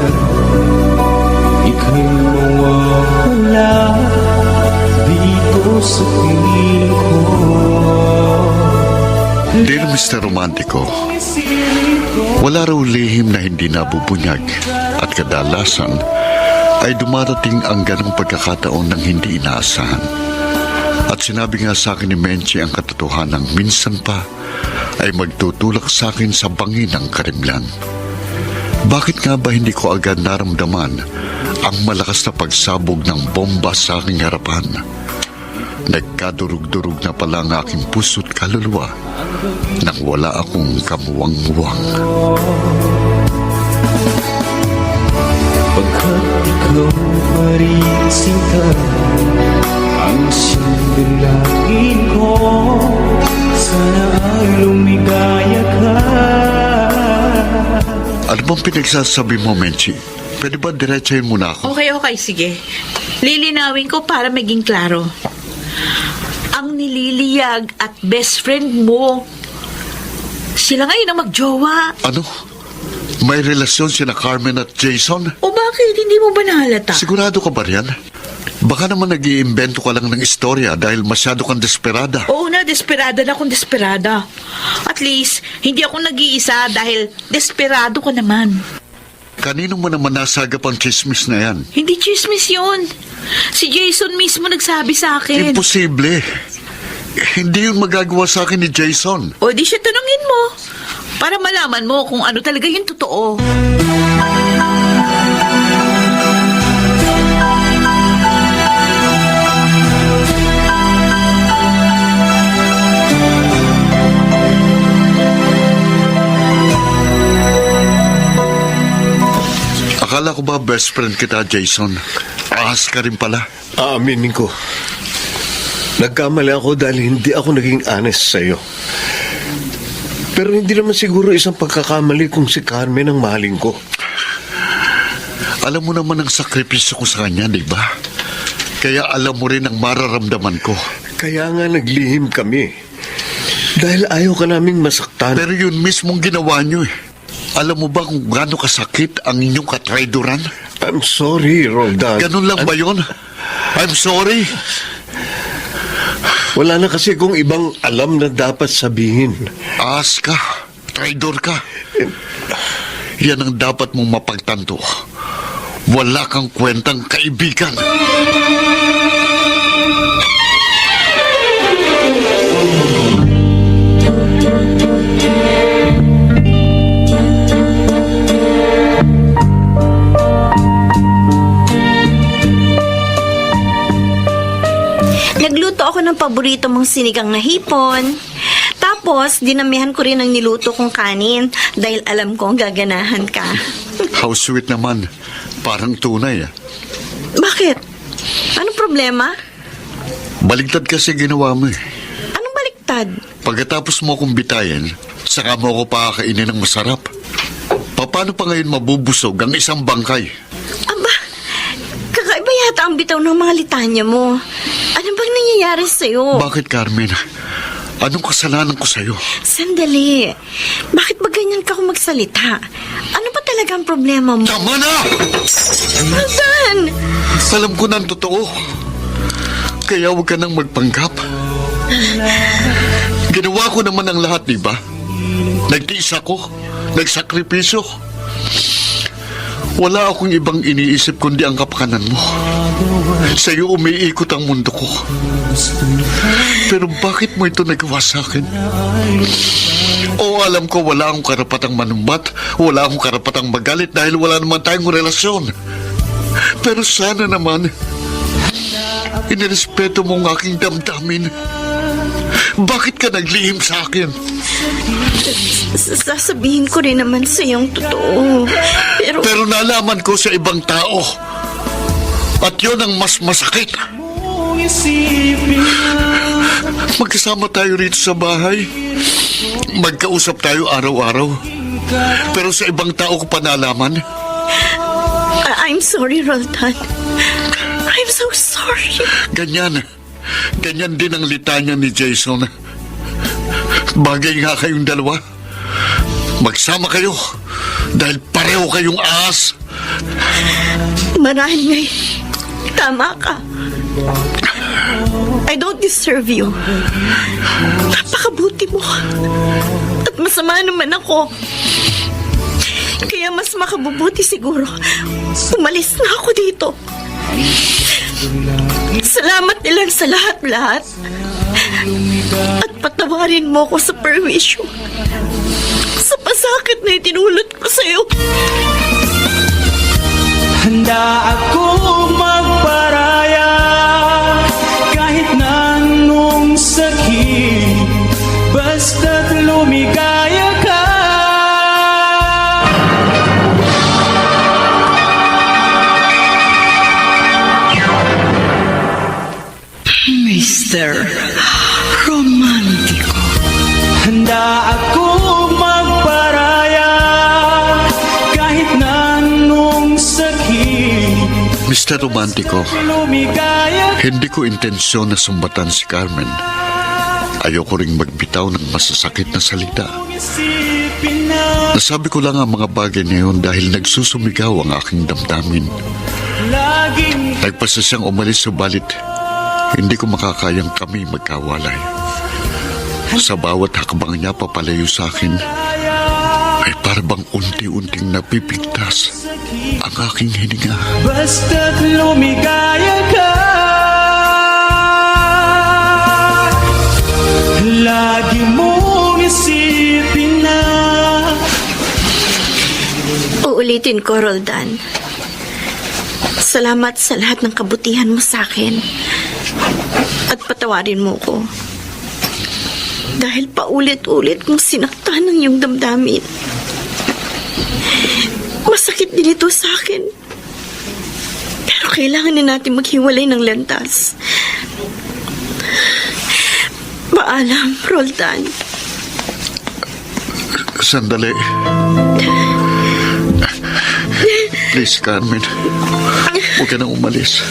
ika'y mawawala dito sa piling ko. Dear Mr. Romantico, wala raw lihim na hindi nabubunyag at kadalasan ay dumarating ang ganong pagkakataon ng hindi inaasahan. At sinabi nga sa akin ni Menchi ang katotohanan minsan pa ay magtutulak sa akin sa bangin ng karimlan. Bakit nga ba hindi ko agad naramdaman ang malakas na pagsabog ng bomba sa aking harapan? Nagkadurug-durug na pala ang aking puso't kaluluwa nang wala akong kamuwang-muwang. Pagkat ikaw pa rin sinta ang sindulangin ko, sana ay lumigaya ka. Ano bang pinagsasabi mo, Menchi? Pwede ba diretsahin mo na ako? Okay, sige. Lilinawin ko para maging klaro. Ang nililiyag at best friend mo, sila ngayon ang magjowa. Ano? May relasyon sina Carmen at Jason? O bakit? Hindi mo ba nahalata? Sigurado ka ba riyan? Baka naman nag-iimbento ka lang ng istorya dahil masyado kang desperada. Oo na, desperada na akong desperada. At least, hindi ako nag-iisa dahil desperado ka naman. Kanino mo naman nasagap ang chismis na yan? Hindi chismis yun. Si Jason mismo nagsabi sa akin. Imposible. Hindi yun magagawa sa akin ni Jason. O di siya tanungin mo. Para malaman mo kung ano talaga yung totoo. Akala ko ba best friend kita, Jason? Ahas ka rin pala. Aaminin ko. Nagkamali ako dahil hindi ako naging honest sa'yo. Pero hindi naman siguro isang pagkakamali kung si Carmen ang mahalin ko. Alam mo naman ang sakripisyo ko sa kanya, di ba? Kaya alam mo rin ang mararamdaman ko. Kaya nga naglihim kami. Dahil ayaw ka naming masaktan. Pero yun mismong ginawa niyo eh. Alam mo ba kung gaano kasakit ang inyong katrayduran? I'm sorry, Roldan. Ganun lang ba yun? I'm sorry. Wala na kasi kung ibang alam na dapat sabihin. Ahas ka. Traidor ka. Yan ang dapat mong mapagtanto. Wala kang kwentang kaibigan. Nagluto ako ng paborito mong sinigang na hipon. Tapos, dinamihan ko rin ang niluto kong kanin dahil alam kong gaganahan ka. How sweet naman. Parang tunay. Bakit? Anong problema? Baligtad kasi ginawa mo eh. Anong baliktad? Pagkatapos mo akong bitayin, saka mo ako pakakainin ng masarap. Paano pa ngayon mabubusog ang isang bangkay? Aba, kakaiba yata ang bitaw ng mga litanya mo. Ano bang nangyayari sa'yo? Bakit, Carmen? Anong kasalanan ko sa'yo? Sandali. Bakit ba ganyan ka kung magsalita? Ano ba talaga ang problema mo? Tama na! Roldan! Alam ko na ang totoo. Kaya huwag ka nang magpanggap. Ginawa ko naman ang lahat, di ba? Nagtiis ako. Nagsakripisyo. Wala akong ibang iniisip kundi ang kapakanan mo. Sa'yo umiikot ang mundo ko. Pero bakit mo ito nagawa sa akin? Oo, alam ko wala akong karapatang manumbat. Wala akong karapatang magalit dahil wala naman tayong relasyon. Pero sana naman, inirespeto mo ang aking damdamin. Bakit ka naglihim sa akin? Sasabihin ko rin naman sa iyong totoo. Pero nalaman ko sa ibang tao. At yun ang mas masakit. Magkasama tayo rito sa bahay. Magkausap tayo araw-araw. Pero sa ibang tao ko pa nalaman. I'm sorry, Roldan. I'm so sorry. Ganyan din ang litanya ni Jason. Bagay nga kayong dalawa. Magsama kayo dahil pareho kayong ahas. Marahil ngay, tama ka. I don't deserve you. Napakabuti mo. At masama naman ako. Kaya mas makabubuti siguro. Umalis na ako dito. Salamat nilang sa lahat-lahat. At patawarin mo ko sa perwisyo. Sa pasakit na itinulot ko sa'yo. Handa akong magparaya kahit na anong sakit, basta't lumigaya ka. Mr. Romantico. Handa akong magparaya kahit na anong sakit, Mr. Romantico, lumigaya ka. hindi ko intensyon na sumbatan si Carmen. Ayoko ring magbitaw ng masasakit na salita. Isipin na Nasabi ko lang ang mga bagay na yun dahil nagsusumigaw ang aking damdamin. Laging Nagpasa siyang umalis subalit hindi ko makakayang kami magkawalay. Sa bawat hakbang niya papalayo sa akin, ay parang unti-unting napipigtas ang aking hininga. basta't lumigaya ka, lagi mong isipin na. Uulitin ko, Roldan. Salamat sa lahat ng kabutihan mo sa akin. At patawarin mo ko. Dahil paulit-ulit kong sinaktan ng iyong damdamin. Masakit din ito sa akin. Pero kailangan na natin maghiwalay ng landas. Paalam, Roldan. Sandali. Please, Carmen. Huwag ka nang umalis.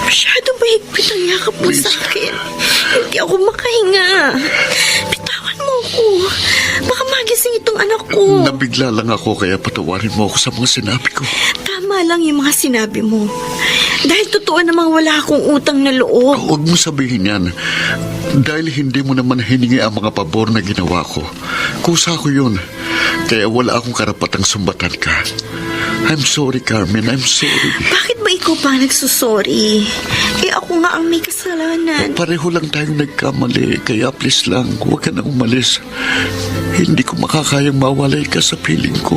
Masyado mahigpit ang yakap mo sa akin. Hindi ako makahinga. Bitawan mo ko. Baka magising itong anak ko. Nabigla lang ako kaya patawarin mo ako sa mga sinabi ko. Tama lang yung mga sinabi mo. Dahil totoo namang wala akong utang na loob. Huwag mo sabihin yan. Dahil hindi mo naman hiningi ang mga pabor na ginawa ko. Kusa ko yun. Kaya wala akong karapatang sumbatan ka. I'm sorry, Carmen. I'm sorry. Bakit ba ikaw pa nagsusorry? Ako nga ang may kasalanan. Pareho lang tayong nagkamali. Kaya please lang, huwag ka nang umalis. Hindi ko makakayang mawalay ka sa piling ko.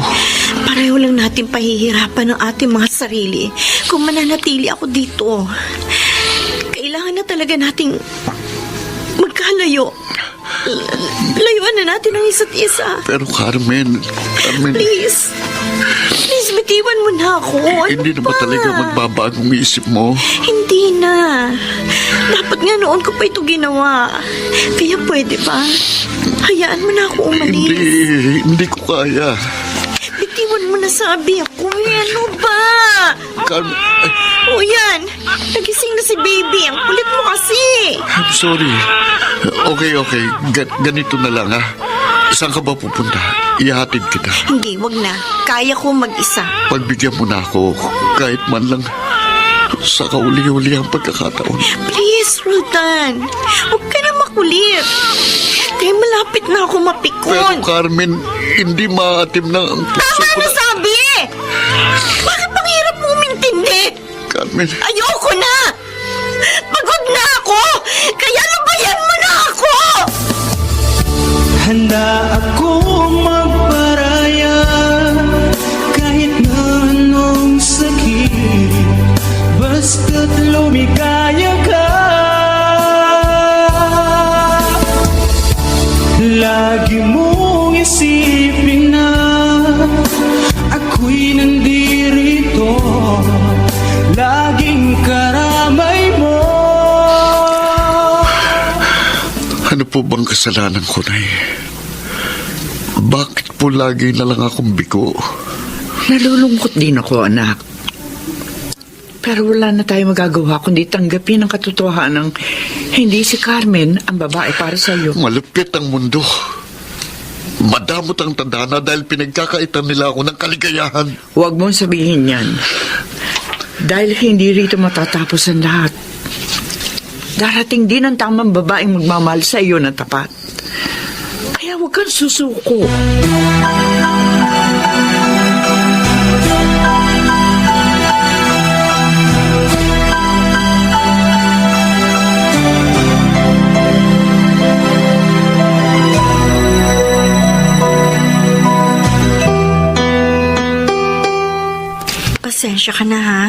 Pareho lang natin pahihirapan ng ating mga sarili kung mananatili ako dito. Kailangan na talaga nating magkalayo. Layuan na natin ang isa't isa. Pero Carmen, Please, bitiwan mo na ako. Ano hindi na ba ba? talaga magbabago ang isip mo? Hindi na. Dapat nga noon ko pa ito ginawa. Kaya pwede ba? Hayaan mo na ako umalis. Hindi ko kaya. Bitiwan mo na sabi ako. Ano ba? Carmen, O yan, nagising na si baby. Ang kulit mo kasi. I'm sorry. Okay. Ganito na lang, ha? Saan ka ba pupunta? Ihatid kita. Hindi, wag na. Kaya ko mag-isa. Pagbigyan mo na ako, kahit man lang sa kauli-uli ang pagkakataon. Please, Roldan. Huwag ka na makulit. Kaya malapit na ako Pero mapikon. Carmen, hindi maatim na ang puso Tama ko na sabi! Bakit pang hirap mo umintindi? Carmen, Ayoko na! Pagod na ako! Kaya lubayan mo na ako! Handa akong magparaya kahit na anong sakit, basta't lumigaya ka. Lagi mong isipin na ako'y nandirito, laging karamay mo. ano po bang kasalanan ko, Nay? Bakit po lagi na lang akong bigo? Nalulungkot din ako, anak. Pero wala na tayo magagawa kundi tanggapin ang katotohanan ng hindi si Carmen ang babae para sa iyo. Malupit ang mundo. Madamot ang tadhana dahil pinagkakaitan nila ako ng kaligayahan. Huwag mong sabihin yan. Dahil hindi rito matatapos ang lahat. Darating din ang tamang babaeng magmamahal sa iyo na tapat. Kaya huwag kang susuko. Pasensya ka na ha.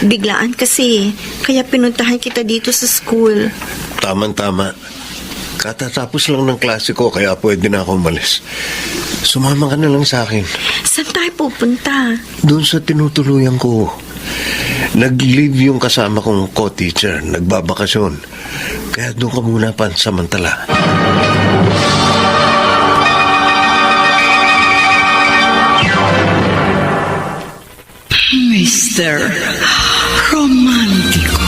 Biglaan kasi. Kaya pinuntahan kita dito sa school. Tama. Katatapos lang ng klase ko kaya pwede na ako umalis. Sumama ka na lang sa akin. Saan tayo pupunta? Doon sa tinutuluyan ko. Nag-leave yung kasama kong co-teacher. Nagbabakasyon. Kaya doon ka muna pansamantala. Mr. Romantico.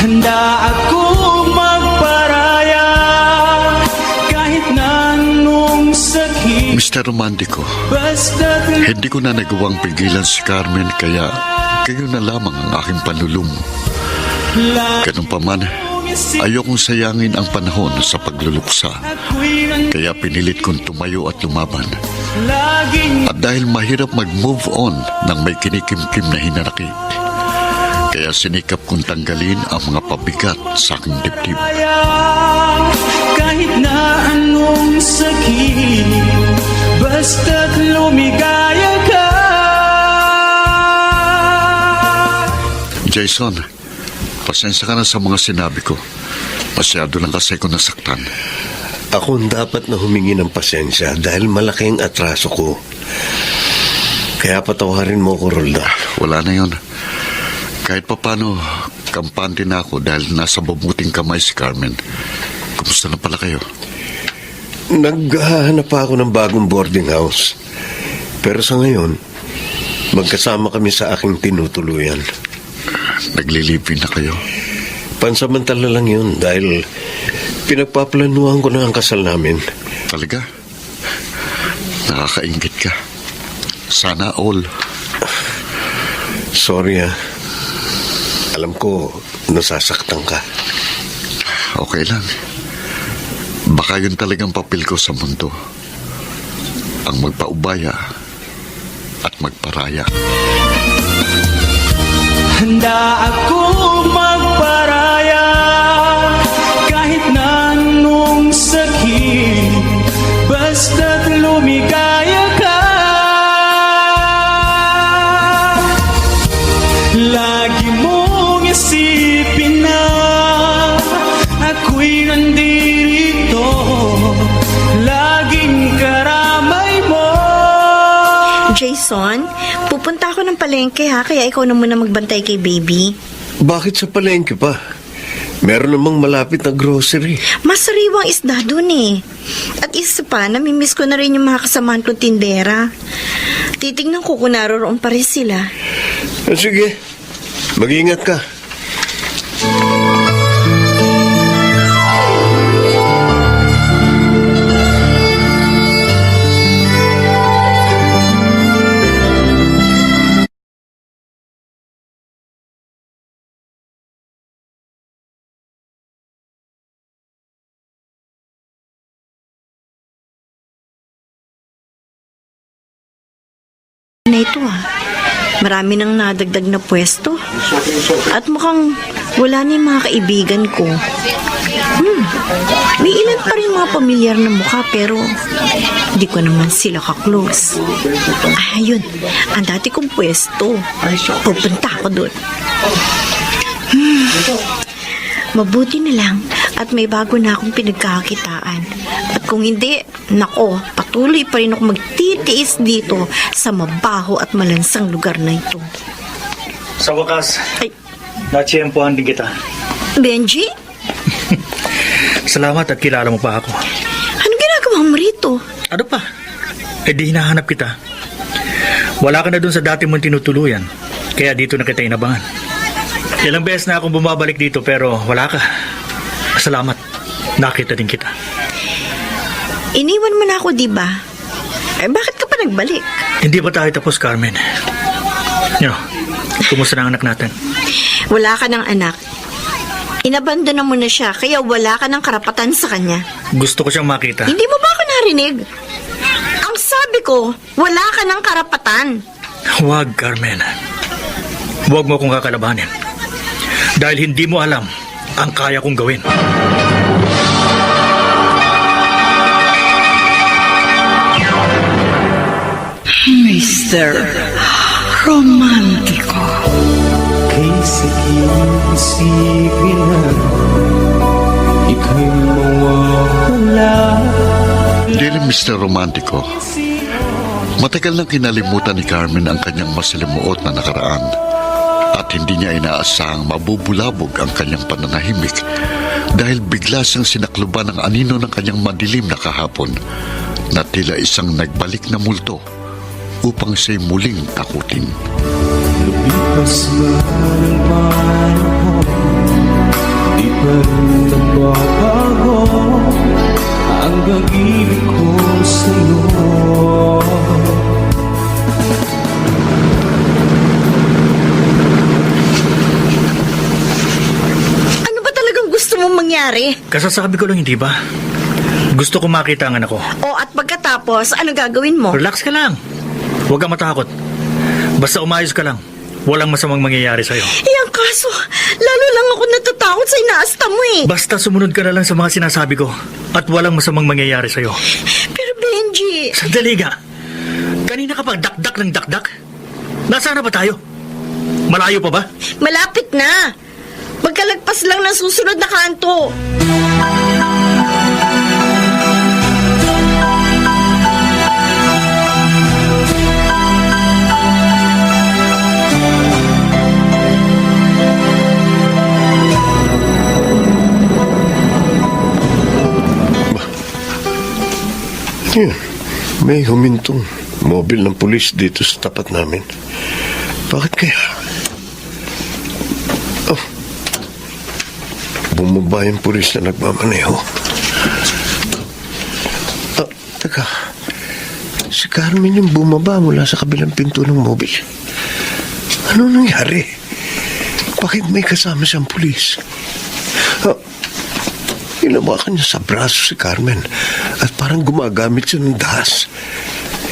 Handa akong magparaya kahit na anong sakit, Mr. Romantico, Basta't hindi ko na nagawang pigilan si Carmen kaya kayo na lamang ang aking panlulum. Ganun pa man, ayokong sayangin ang panahon sa pagluluksa. Kaya pinilit kong tumayo at lumaban. laging At dahil mahirap mag-move on nang may kinikimkim na hinanakit, kaya sinikap kong tanggalin ang mga pabigat sa aking dibdib. kaya kahit na anong sakit, basta't lumigaya ka. Jason, pasensya ka na sa mga sinabi ko. Masyado lang kasi ko nasaktan. Ako ang dapat na humingi ng pasensya dahil malaki ang atraso ko. Kaya patawarin mo ko, Rolda. Wala na yon. Kahit papano, kampante na ako dahil nasa mabuting kamay si Carmen. Kumusta na pala kayo? Naghahanap pa ako ng bagong boarding house. Pero sa ngayon, magkasama kami sa aking tinutuluyan. Naglilipin na kayo? Pansamantala lang yun dahil pinagpaplanuhan ko na ang kasal namin. Talaga? Nakakaingit ka. Sana all. Sorry Alam ko, nasasaktan ka. Okay lang. Baka yun talagang papel ko sa mundo. Ang magpaubaya at magparaya. Handa akong magparaya kahit na anong sakit, basta't lumigaya ka. Lagi mong isipin na ako'y nandirito, laging karamay mo. Jason, pupunta ako ng palengke ha, kaya ikaw na muna magbantay kay baby. Bakit sa palengke pa? Meron namang malapit na grocery. Mas sariwang isda dun eh. At isa pa, namimiss ko na rin yung mga kasamahan kong tindera. Titignan ko kung naroroon pa rin sila. Sige, mag-ingat ka. Na ito marami nang nadagdag na pwesto. At mukhang wala na yung mga kaibigan ko. May ilan pa rin mga pamilyar na mukha pero di ko naman sila ka-close. Ayun, ang dati kong pwesto. Pupunta ako doon. Mabuti na lang at may bago na akong pinagkakakitaan. At kung hindi, nako, patuloy pa rin ako magtitiis dito sa mabaho at malansang lugar na ito. Sa wakas, Ay, natsyempohan din kita. Benji? Salamat at kilala mo pa ako. Anong ginagawa mo rito? Ano pa? Eh di hinahanap kita. Wala ka na dun sa dati mong tinutuluyan. Kaya dito na kita inabangan. Ilang beses na akong bumabalik dito pero wala ka. Salamat. Nakita din kita. Iniwan mo na ako, di ba? Eh, bakit ka pa nagbalik? Hindi pa tayo tapos, Carmen. Kumusta na ang anak natin? Wala ka ng anak. Inabandona mo na siya, kaya wala ka ng karapatan sa kanya. Gusto ko siyang makita. Hindi mo ba ako narinig? Ang sabi ko, wala ka ng karapatan. Huwag, Carmen. Huwag mo akong kakalabanin. Dahil hindi mo alam ang kaya kong gawin. Mr. Romantico. Kay isipin na ika'y mawawala. Dear Mr. Romantico, matagal nang kinalimutan ni Carmen ang kanyang masalimuot na nakaraan at hindi niya inaasahang mabubulabog ang kanyang pananahimik dahil bigla siyang sinakluban ng anino ng kanyang madilim na kahapon na tila isang nagbalik na multo upang siya'y muling takutin. Lumipas man ang panahon, di pa rin nagbabago ang pag-ibig ko sa'yo. Ano ba talagang gusto mong mangyari? Kasasabi ko lang, hindi ba? Gusto ko makita ang anak ko. O at pagkatapos, ano gagawin mo? Relax ka lang. Huwag kang matakot. Basta umayos ka lang. Walang masamang mangyayari sa'yo. Ang kaso, lalo lang ako natatakot sa inaasta mo eh. Basta sumunod ka na lang sa mga sinasabi ko. At walang masamang mangyayari sa'yo. Pero Benji, Sandali nga. Kanina ka pang dakdak ng dakdak. Nasaan na ba tayo? Malayo pa ba? malapit na. Magkalagpas lang ng susunod na kanto. Yun, may humintong mobil ng pulis dito sa tapat namin. Bakit kaya? Oh, bumaba yung pulis na nagmamaneho. Ah, teka. Si Carmen yung bumaba mula sa kabilang pinto ng mobil. Ano nangyari? Bakit may kasama siyang pulis? Ah, Hinawakan niya sa braso si Carmen at parang gumagamit siya ng dahas.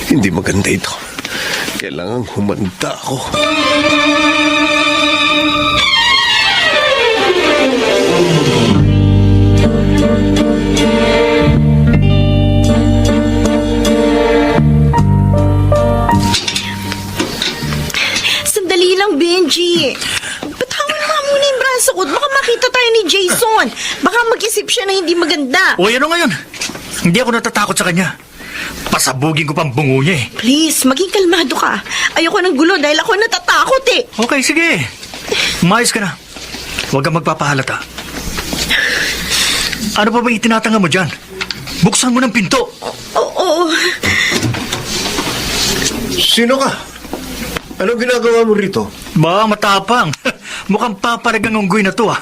Hindi maganda ito. Kailangan humanda ako. Sandali lang, Benji. Batawan mo muna yung braso ko. Baka makita tayo ni Jason. Baka mag-isip siya na hindi maganda. O ano ngayon? Hindi ako natatakot sa kanya. Pasabugin ko pang bungo niya eh. Please, maging kalmado ka. Ayoko ng gulo dahil ako natatakot eh. Okay, sige. Umayos ka na. Huwag kang magpapahalata. Ano pa ba itinatanga mo dyan? Buksan mo ng pinto. Oo. Sino ka? Anong ginagawa mo rito? Ba, matapang. Mukhang papalagang unggoy na to ah.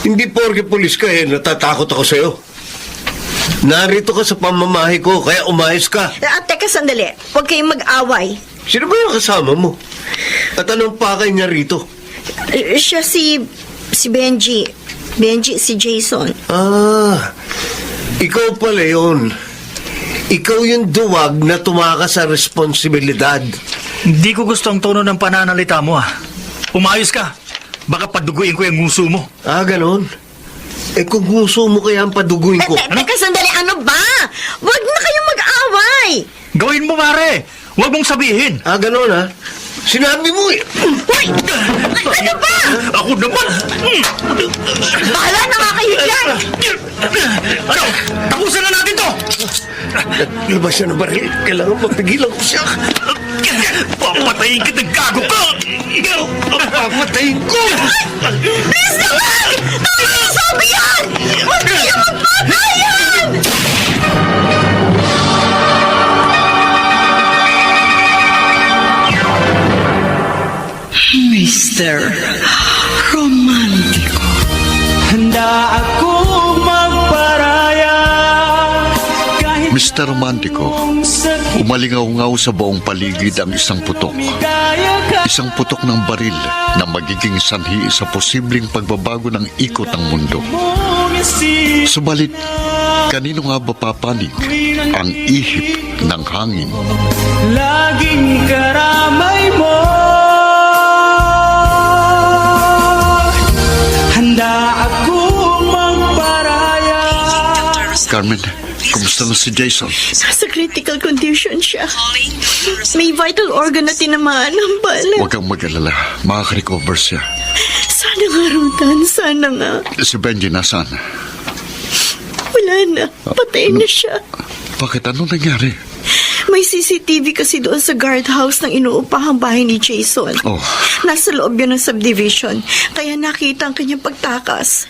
Hindi porke pulis ka eh, natatakot ako sa'yo. Narito ka sa pamamahay ko, kaya umayos ka. Teka, sandali. Huwag kayong mag-away. Sino ba yung kasama mo? At anong pakay niya rito? Siya si Benji. Benji, si Jason. Ah, ikaw pala yun. Ikaw yung duwag na tumakas sa responsibilidad. Hindi ko gusto ang tono ng pananalita mo ah. Umayos ka. Baka paduguin ko yung nguso mo. Ah, ganon? Eh kung gusto mo kaya ang paduguin ko. Teka, sandali. Ano ba? Huwag na kayong mag-away. Gawin mo, pare. Huwag mong sabihin. Ah, ganon ha? Sinabi mo eh. Hoy! Ano ba? Ako naman. Bahala na nga kayo dyan. Ano? Tapusin na natin to. Labas siya ng baril. Kailangan mapigilan ko siya. Papatayin kita, gago ka. Papatayin ko. Please naman! Nakakasabi yan! Huwag kayo magpatayan! Mr. Romantico. Handa akong magparaya kahit Mr. Romantico, sakit umalingaw-ngaw sa buong paligid ang isang putok. kaya ka. Isang putok ng baril na magiging sanhi sa posibleng pagbabago ng ikot ng mundo. Mong isip Subalit, kanino nga ba papanig ang ihip ng hangin? laging karamay mo. Handa akong magparaya. Carmen, kumusta na si Jason? Nasa critical condition siya. May vital organ na tinamaan ng bala. Huwag kang mag-alala. Makaka-recover siya. Sana nga, Rodan. Sana nga. Si Benji nasaan? Wala na. Patay na siya. Bakit? Anong nangyari? May CCTV kasi doon sa guardhouse ng inuupahang bahay ni Jason. Oh. Nasa loob yun ng subdivision. Kaya nakita ang kanyang pagtakas.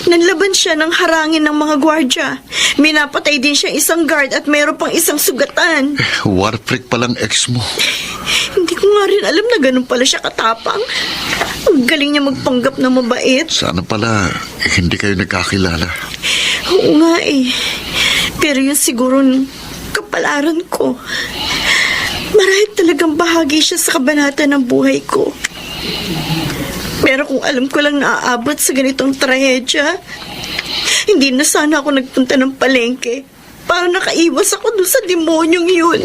Nanlaban siya ng harangin ng mga gwardya. Minapatay din siya isang guard at mayroon pang isang sugatan. War freak palang ex mo. Hindi ko nga rin alam na ganun pala siya katapang. Ang galing niya magpanggap na mabait. Sana pala hindi kayo nagkakilala. Oo nga eh. Pero yun siguro kapalaran ko. Marahil talagang bahagi siya sa kabanata ng buhay ko. Pero kung alam ko lang naaabot sa ganitong trahedya, hindi na sana ako nagpunta ng palengke para nakaiwas ako doon sa demonyong yun.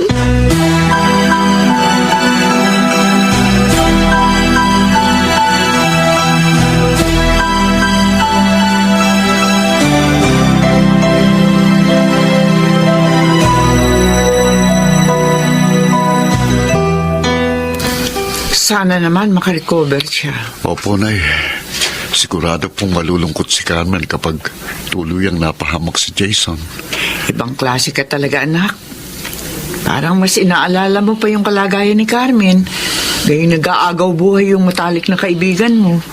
Sana naman makarecover siya. Opo, Nay. Sigurado pong malulungkot si Carmen kapag tuluyang napahamak si Jason. Ibang klase ka talaga, anak. Parang mas inaalala mo pa yung kalagayan ni Carmen. Gayong nag-aagaw buhay yung matalik na kaibigan mo.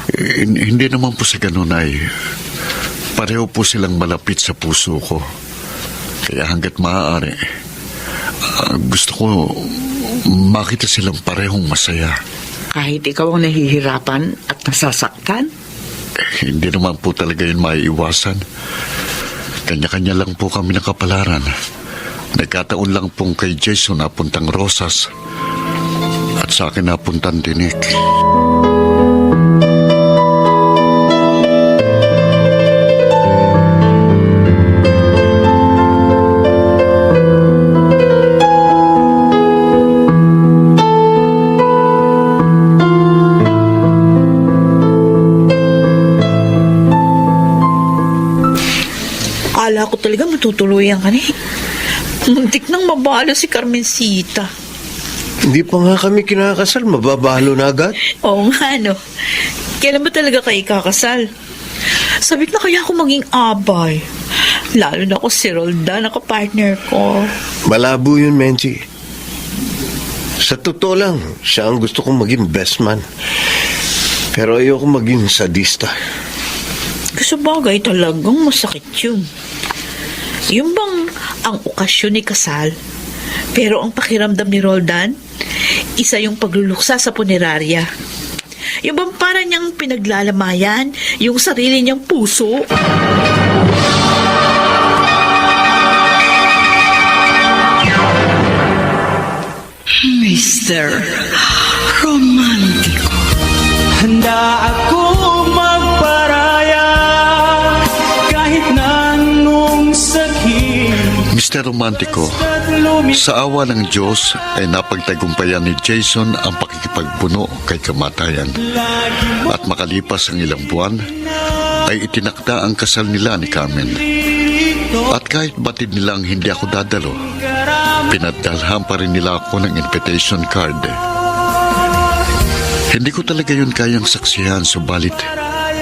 Hindi naman po sa ganun, Nay. Pareho po silang malapit sa puso ko. Kaya hanggat maaari, gusto ko makita silang parehong masaya. Kahit ikaw ang nahihirapan at nasasaktan? Hindi naman po talaga yun maiiwasan. Kanya-kanya lang po kami nakapalaran. Nagkataon lang pong kay Jason napuntang Rosas at sa akin napuntang Tinik. Akala ko talaga matutuluyan ka ni. Muntik nang mabalo si Carmencita. Hindi pa nga kami kinakasal, mababalo na agad. Oo nga, no. Kailan ba talaga kayo kakasal? Sabik na kaya ako maging abay. Lalo na ako si Roldan, ako partner ko. Malabo yun, Menchi. Sa totoo lang, siya ang gusto kong maging best man. Pero ayoko maging sadista. Kasi bagay talagang masakit yun. Yung bang ang okasyon ni kasal, pero ang pakiramdam ni Roldan, isa yung pagluluksa sa punerarya. Yung bang para niyang pinaglalamayan yung sarili niyang puso. Mr. Romantico. Handa akong magparaya kahit na anong sakit. Mr. Romantico, sa awa ng Diyos ay napagtagumpayan ni Jason ang pakikipagpuno kay kamatayan. At makalipas ang ilang buwan, ay itinakda ang kasal nila ni Carmen. At kahit batid nila ang hindi ako dadalo, pinadalhan pa rin nila ako ng invitation card. Hindi ko talaga yun kayang saksihan, subalit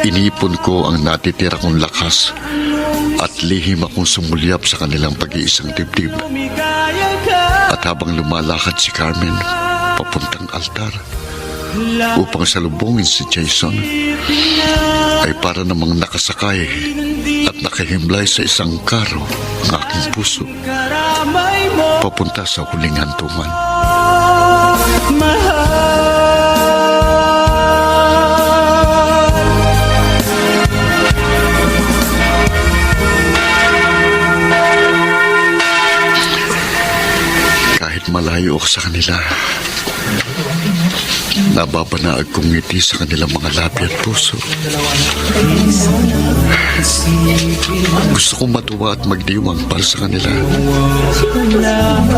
iniipon ko ang natitira kong lakas at lihim akong sumulyap sa kanilang pag-iisang dibdib. At habang lumalakad si Carmen papuntang altar upang salubungin si Jason, ay para namang nakasakay at nakahimlay sa isang karo ang aking puso papunta sa huling hantungan. Kahit malayo ako sa kanila, nababanaag kong ngiti sa kanilang mga labi at puso. Gusto kong matuwa at magdiwang para sa kanila.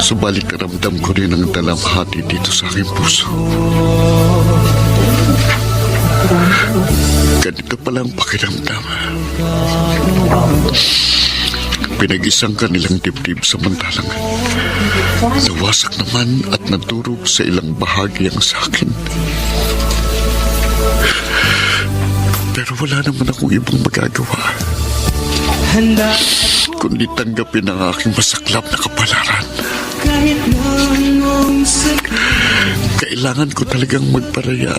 Subalit ramdam ko rin ang dalamhati dito sa aking puso. Ganito pala ang pakiramdam. Pinag-isang kanilang dibdib samantalang nawasak naman at nadurog sa ilang bahagi ang sa akin. Pero wala naman akong ibang magagawa kundi tanggapin ang aking masaklap na kapalaran. Kailangan ko talagang magparaya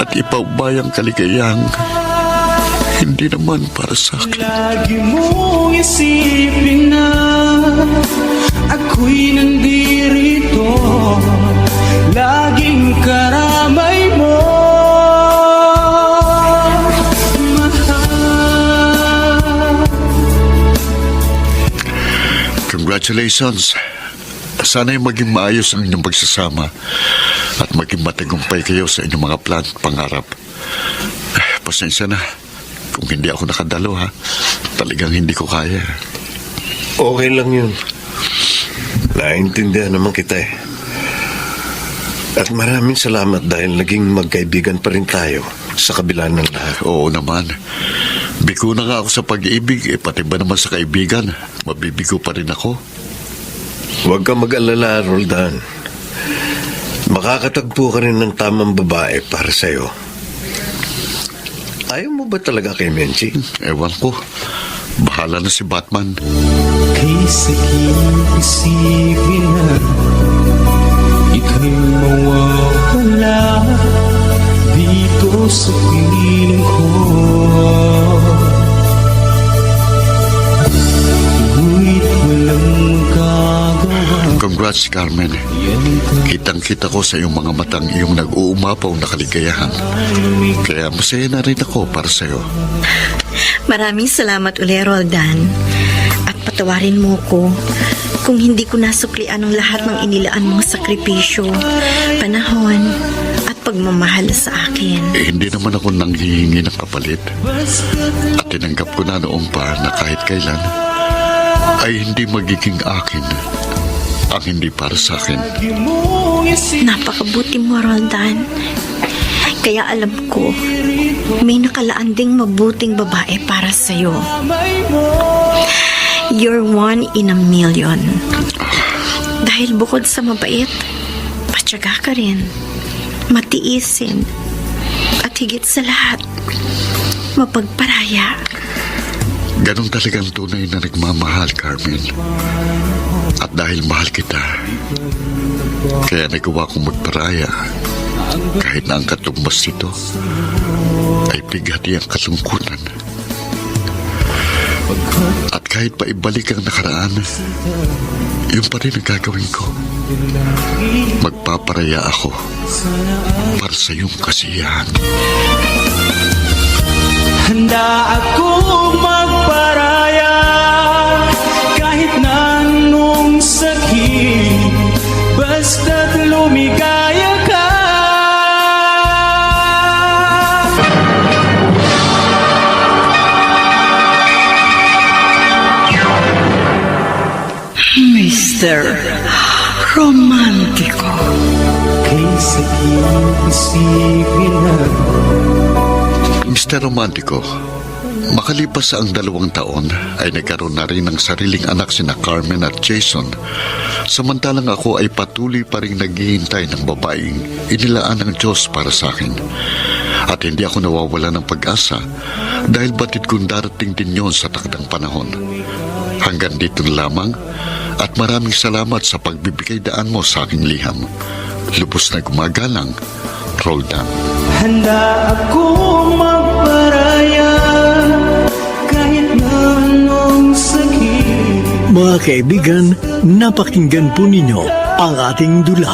at ipaubay ang kaligayang hindi naman para sa akin. Lagi mong isipin na ako'y nandirito, laging karamay mo, mahal. Congratulations. Sana'y maging maayos ang inyong pagsasama at maging matagumpay kayo sa inyong mga plan at pangarap. Pasensya na kung hindi ako nakadalo, ha. Talagang hindi ko kaya. Okay lang yun. Naintindihan naman kita eh. At maraming salamat dahil naging magkaibigan pa rin tayo sa kabila ng lahat. Oo naman. Bigo na nga ako sa pag-ibig, pati ba naman sa kaibigan, mabibigo pa rin ako. Huwag kang mag-alala, Roldan. Makakatagpo ka rin ng tamang babae para sa'yo. Ayaw mo ba talaga kay Menchi? Ewan ko. Bahala na si Batman. Kay sakit isipin na ika'y mawawala dito sa piling ko. Ngunit walang magagawa. Congrats, Carmen. Kitang-kita ko sa iyong mga matang iyong nag-uumapaw na kaligayahan. Kaya masaya na rin ako para sa'yo. Maraming salamat uli, Roldan. At patawarin mo ko kung hindi ko nasuklian ang lahat ng inilaan mong sakripisyo, panahon, at pagmamahal sa akin. Hindi naman ako nanghihingi ng kapalit. At tinanggap ko na noong pa na kahit kailan ay hindi magiging akin ang hindi para sa akin. Napakabuti mo, Roldan. Kaya alam ko, may nakalaan ding mabuting babae para sa'yo. You're one in a million. Dahil bukod sa mabait, patyaga ka rin, matiisin, at higit sa lahat, mapagparaya. Ganon talagang tunay na nagmamahal, Carmen. At dahil mahal kita, kaya nagawa kong magparaya. Kahit na ang katumbas nito ay bigati ang kalungkutan. At kahit pa ibalik ang nakaraan, yun pa rin ang gagawin ko. Magpaparaya ako para sa iyong kasiyahan. Handa akong magparaya kahit na anong sakit, basta't lumigaya ka. Mr. Romantiko. Kay sakit isipin na Mr. Romantico, makalipas ang 2 taon ay nagkaroon na rin ng sariling anak sina Carmen at Jason, samantalang ako ay patuloy pa rin naghihintay ng babaeng inilaan ng Diyos para sa akin. At hindi ako nawawala ng pag-asa dahil batid kong darating din yon sa takdang panahon. Hanggang dito na lamang at maraming salamat sa pagbibigay daan mo sa aking liham. Lubos na gumagalang, Roldan. handa akong magparaya kahit na anong sakit. Mga kaibigan, napakinggan po ninyo ang ating dula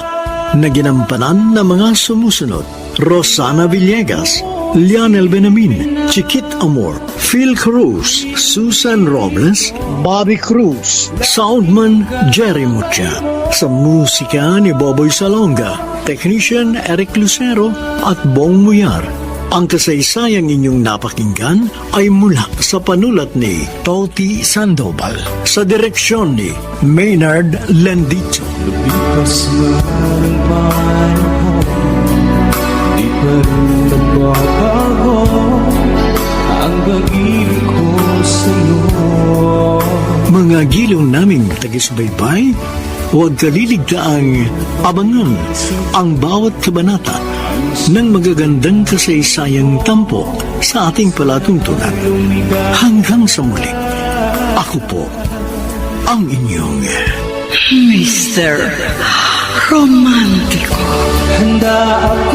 na ginampanan ng mga sumusunod. Rosana Villegas, Lionel Benamin, Chiquit Amor, Phil Cruz, Susan Robles, Bobby Cruz, Soundman Jerry Mucha, sa musika ni Boboy Salonga, Technician Eric Lucero at Bong Muyar. Ang kasaysayang inyong napakinggan ay mula sa panulat ni Toti Sandoval sa direksyon ni Maynard Landito. Lumipas man ang panahon, di pa rin nagbabago ang pag-ibig ko sa'yo. Mga giliw naming tagisbaybay, huwag kaliligtaang abangan ang bawat kabanata ng magagandang kasaysayang tampok sa ating palatuntunan. Hanggang sa muli, ako po ang inyong Mr. Romantiko. Handa ako